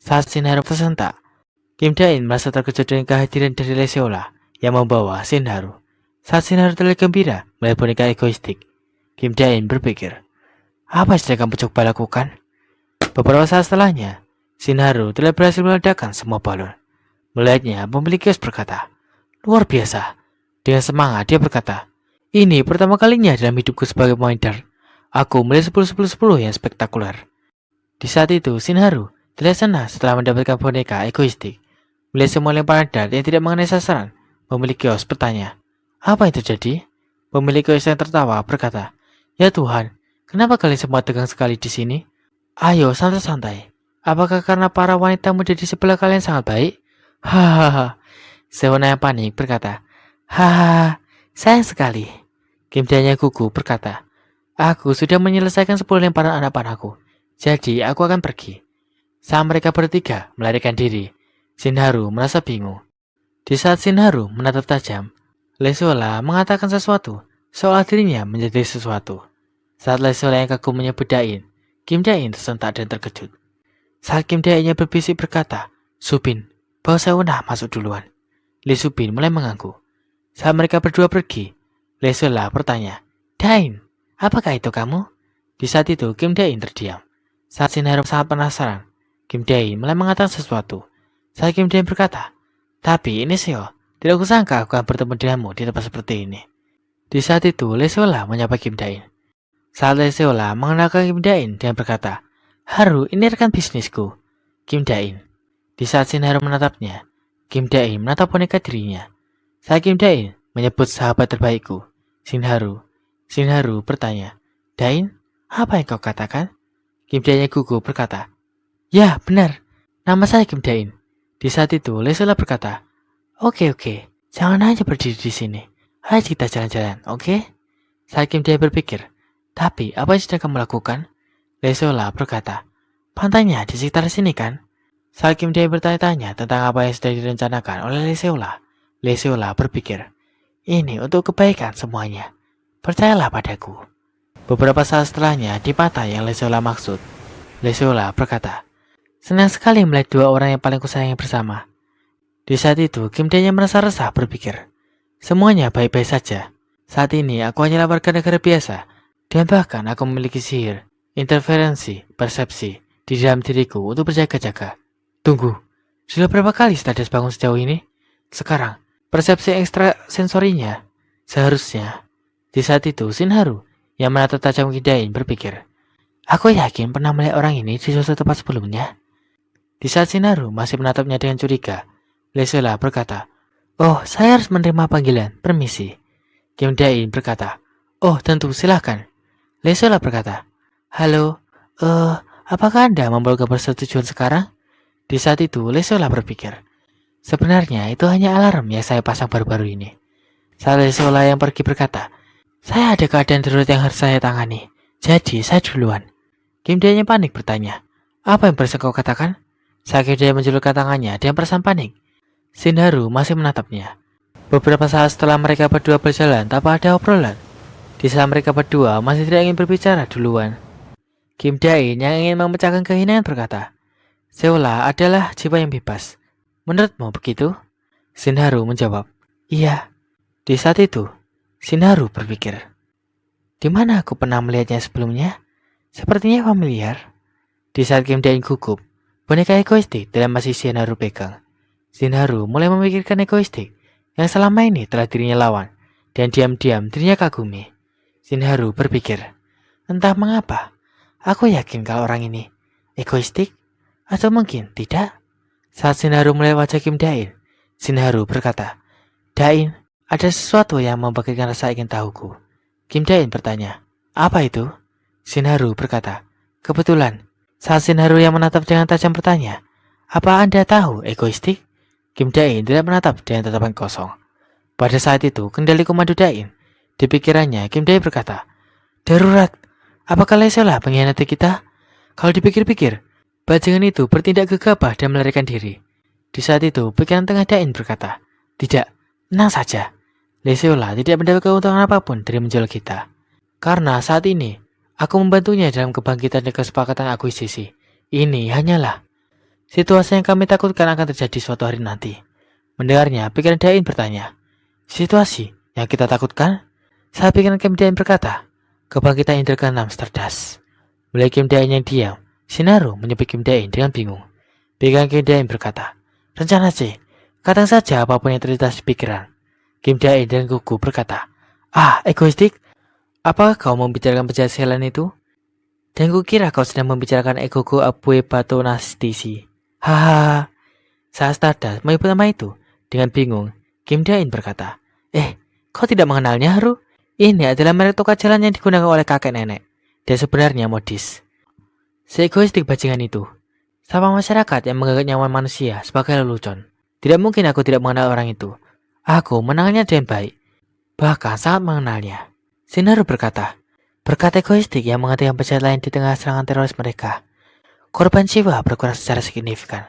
Saat Shinharu tersentak, Kim Dain merasa terkejut dengan kehadiran dari Lesiola yang membawa Shinharu. Saat Shinharu terlihat gembira melihat boneka egoistik, Kim Dain berpikir, "Apa yang sedang kamu coba lakukan?" Beberapa saat setelahnya, Shinharu telah berhasil meledakkan semua balon. Melihatnya, pemilik kios berkata, "Luar biasa." Dengan semangat dia berkata, "Ini pertama kalinya dalam hidupku sebagai pemain dart. Aku melihat 10-10-10 yang spektakuler." Di saat itu, Shinharu terlihat senang setelah mendapatkan boneka egoistik. Melihat semua lemparan dart yang tidak mengenai sasaran, pemilik kios bertanya, "Apa yang terjadi?" Pemilik kios yang tertawa berkata, "Ya Tuhan, kenapa kalian semua tegang sekali di sini? Ayo santai-santai. Apakah karena para wanita muda di sebelah kalian sangat baik?" Hahaha. Seona yang panik berkata, "Hahaha, sayang sekali." Kim Dain yang gugup berkata, "Aku sudah menyelesaikan 10 lemparan anak panahku, jadi aku akan pergi." Saat mereka bertiga melarikan diri, Shinharu merasa bingung. Di saat Shinharu menatap tajam, Lesiola mengatakan sesuatu, seolah dirinya menjadi sesuatu. Saat Lesiola yang kagum menyebut Dain, Kim Dain tersentak dan terkejut. Saat Kim Dainnya berbisik berkata, "Subin, bawa Seona masuk duluan." Lee Subin mulai mengangguk. Saat mereka berdua pergi, Lesiola bertanya, "Dain, apakah itu kamu?" Di saat itu, Kim Dain terdiam. Saat Shinharu sangat penasaran, Kim Dain mulai mengatakan sesuatu. Saat Kim Dain berkata, "Tapi ini Seo, tidak kusangka aku akan bertemu denganmu di tempat seperti ini." Di saat itu, Lesiola menyapa Kim Dain. Saat Lesiola mengenalkan Kim Dain dengan berkata, "Haru, ini rekan bisnisku, Kim Dain." Di saat Shinharu menatapnya, Kim Dain menatap boneka dirinya. Saat Kim Dain menyebut sahabat terbaikku, Shinharu bertanya, "Dain, apa yang kau katakan?" Kim Dain yang gugup berkata, "Ya, benar. Nama saya Kim Dain." Di saat itu, Lesiola berkata, Oke, jangan hanya berdiri di sini. Ayo kita jalan-jalan, oke?" Saat Kim Dain berpikir, "Tapi apa yang sedang kamu lakukan?" Lesiola berkata, "Pantainya di sekitar sini kan?" Saat Kim Dae bertanya-tanya tentang apa yang sedang direncanakan oleh Lesiola berpikir, "Ini untuk kebaikan semuanya. Percayalah padaku." Beberapa saat setelahnya, di pantai yang Lesiola maksud, Lesiola berkata, "Senang sekali melihat dua orang yang paling kusayangi bersama." Di saat itu, Kim Dae merasa resah berpikir, "Semuanya baik-baik saja. Saat ini aku hanyalah warga negara biasa, dan bahkan aku memiliki sihir, interferensi, persepsi di dalam diriku untuk berjaga-jaga. Tunggu, sudah berapa kali Stardust bangun sejauh ini? Sekarang, persepsi ekstrasensorinya seharusnya." Di saat itu, Shinharu yang menatap tajam Kim Dain berpikir, "Aku yakin pernah melihat orang ini di suatu tempat sebelumnya." Di saat Shinharu masih menatapnya dengan curiga, Lesiola berkata, "Oh, saya harus menerima panggilan, permisi." Kim Dain berkata, "Oh, tentu, silahkan." Lesiola berkata, "Halo, apakah Anda membawa persetujuan sekarang?" Di saat itu, Lesiola berpikir, "Sebenarnya itu hanya alarm yang saya pasang baru-baru ini." Saat Lesiola yang pergi berkata, "Saya ada keadaan darurat yang harus saya tangani, jadi saya duluan." Kim Dae panik bertanya, "Apa yang barusan kau katakan?" Saat Kim Dae menjulurkan tangannya dengan perasaan panik, Shinharu masih menatapnya. Beberapa saat setelah mereka berdua berjalan tanpa ada obrolan, di saat mereka berdua masih tidak ingin berbicara duluan, Kim Dae yang ingin memecahkan keheningan berkata, "Seola adalah jiwa yang bebas. Menurutmu begitu?" Shinharu menjawab, "Iya." Di saat itu, Shinharu berpikir, "Di mana aku pernah melihatnya sebelumnya? Sepertinya familiar." Di saat Kim Dae-in gugup, boneka egoistik dalam masih Shinharu pegang. Shinharu mulai memikirkan egoistik yang selama ini telah dirinya lawan, dan diam-diam dirinya kagumi. Shinharu berpikir, entah mengapa, aku yakin kalau orang ini egoistik, atau mungkin tidak. Saat Shinharu melihat wajah Kim Dae-in, Shinharu berkata, "Dae-in, ada sesuatu yang membangkitkan rasa ingin tahuku." Kim Dae-in bertanya, "Apa itu?" Shinharu berkata, "Kebetulan." Saat Shinharu yang menatap dengan tajam bertanya, "Apa Anda tahu egoistik?" Kim Dae-in tidak menatap dengan tatapan kosong. Pada saat itu, kendali komando Dae-in. Di pikirannya, Kim Dae berkata, "Darurat, apakah Leseola pengkhianati kita?" Kalau dipikir-pikir, bajingan itu bertindak gegabah dan melarikan diri. Di saat itu, pikiran tengah Dae-in berkata, "Tidak, tenang saja. Leseola tidak mendapat keuntungan apapun dari menjual kita. Karena saat ini, aku membantunya dalam kebangkitan dan kesepakatan akuisisi. Ini hanyalah situasi yang kami takutkan akan terjadi suatu hari nanti." Mendengarnya, pikiran Dae-in bertanya, "Situasi yang kita takutkan?" Saat pikiran Kim Dae-in berkata, "Kebangkitan Indra ke-6 Stardust." Mulai Kim Dae-in yang diam, Shinharu menyebut Kim Dae-in dengan bingung. Pikiran Kim Dae-in berkata, "Rencana C, katakan saja apapun yang terlintas di pikiran." Kim Dae-in dengan gugup berkata, "Egoistik? Apakah kau membicarakan penjahat Selen itu? Dan kukira kau sedang membicarakan Egoku Abue Bato Nastisi." Hahaha. Saat Stardust menyebut nama itu, dengan bingung, Kim Dae-in berkata, kau tidak mengenalnya, Haru? Ini adalah merek toka jalan yang digunakan oleh kakek nenek. Dia sebenarnya modis. Seegoistik bajingan itu. Sama masyarakat yang menganggap nyawa manusia sebagai lelucon. Tidak mungkin aku tidak mengenal orang itu. Aku mengenalnya dengan baik. Bahkan sangat mengenalnya." Shinharu berkata, "Berkat egoistik yang menghentikan penjahat lain di tengah serangan teroris mereka, korban jiwa berkurang secara signifikan.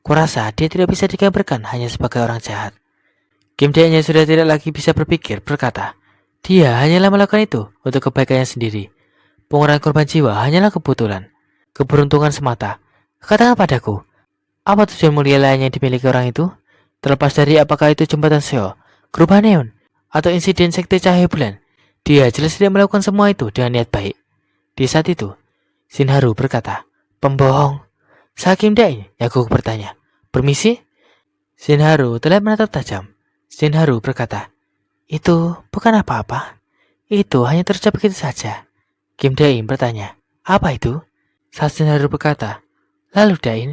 Kurasa dia tidak bisa digambarkan hanya sebagai orang jahat." Kim Dae-in sudah tidak lagi bisa berpikir, berkata, "Dia hanyalah melakukan itu untuk kebaikannya sendiri. Pengurangan korban jiwa hanyalah kebetulan, keberuntungan semata. Katakan padaku, apa tujuan mulia lain yang dimiliki orang itu? Terlepas dari apakah itu jembatan Seo, gerubah neon, atau insiden sekte cahaya bulan, dia jelas tidak melakukan semua itu dengan niat baik." Di saat itu, Shinharu berkata, "Pembohong." Saat Kim Dae-in yang gugup bertanya, "Permisi?" Shinharu telah menatap tajam. Shinharu berkata, "Itu bukan apa-apa. Itu hanya terucap begitu saja." Kim Dae-in bertanya, "Apa itu?" Saat Shinharu berkata, "Lalu Dae-in."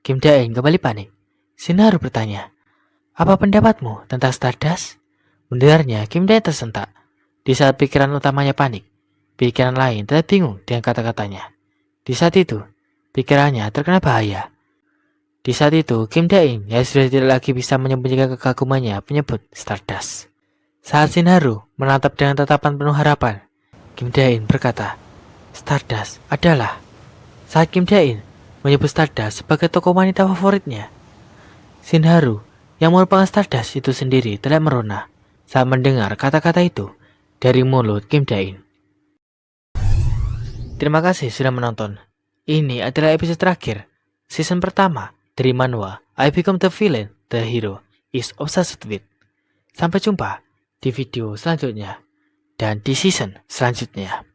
Kim Dae-in kembali panik. Shinharu bertanya, "Apa pendapatmu tentang Stardust?" Mendengarnya, Kim Dae-in tersentak. Di saat pikiran utamanya panik, pikiran lain tetap bingung dengan kata-katanya. Di saat itu, pikirannya terkena bahaya. Di saat itu, Kim Dae-in yang sudah tidak lagi bisa menyembunyikan kekagumannya menyebut Stardust. Saat Shinharu menatap dengan tatapan penuh harapan, Kim Dae-in berkata, "Stardust adalah..." Saat Kim Dae-in menyebut Stardust sebagai tokoh wanita favoritnya, Shinharu yang merupakan Stardust itu sendiri telah merona saat mendengar kata-kata itu dari mulut Kim Dae-in. Terima kasih sudah menonton. Ini adalah episode terakhir season pertama dari manhwa I Become the Villain, the Hero is Obsessed with. Sampai jumpa di video selanjutnya dan di season selanjutnya.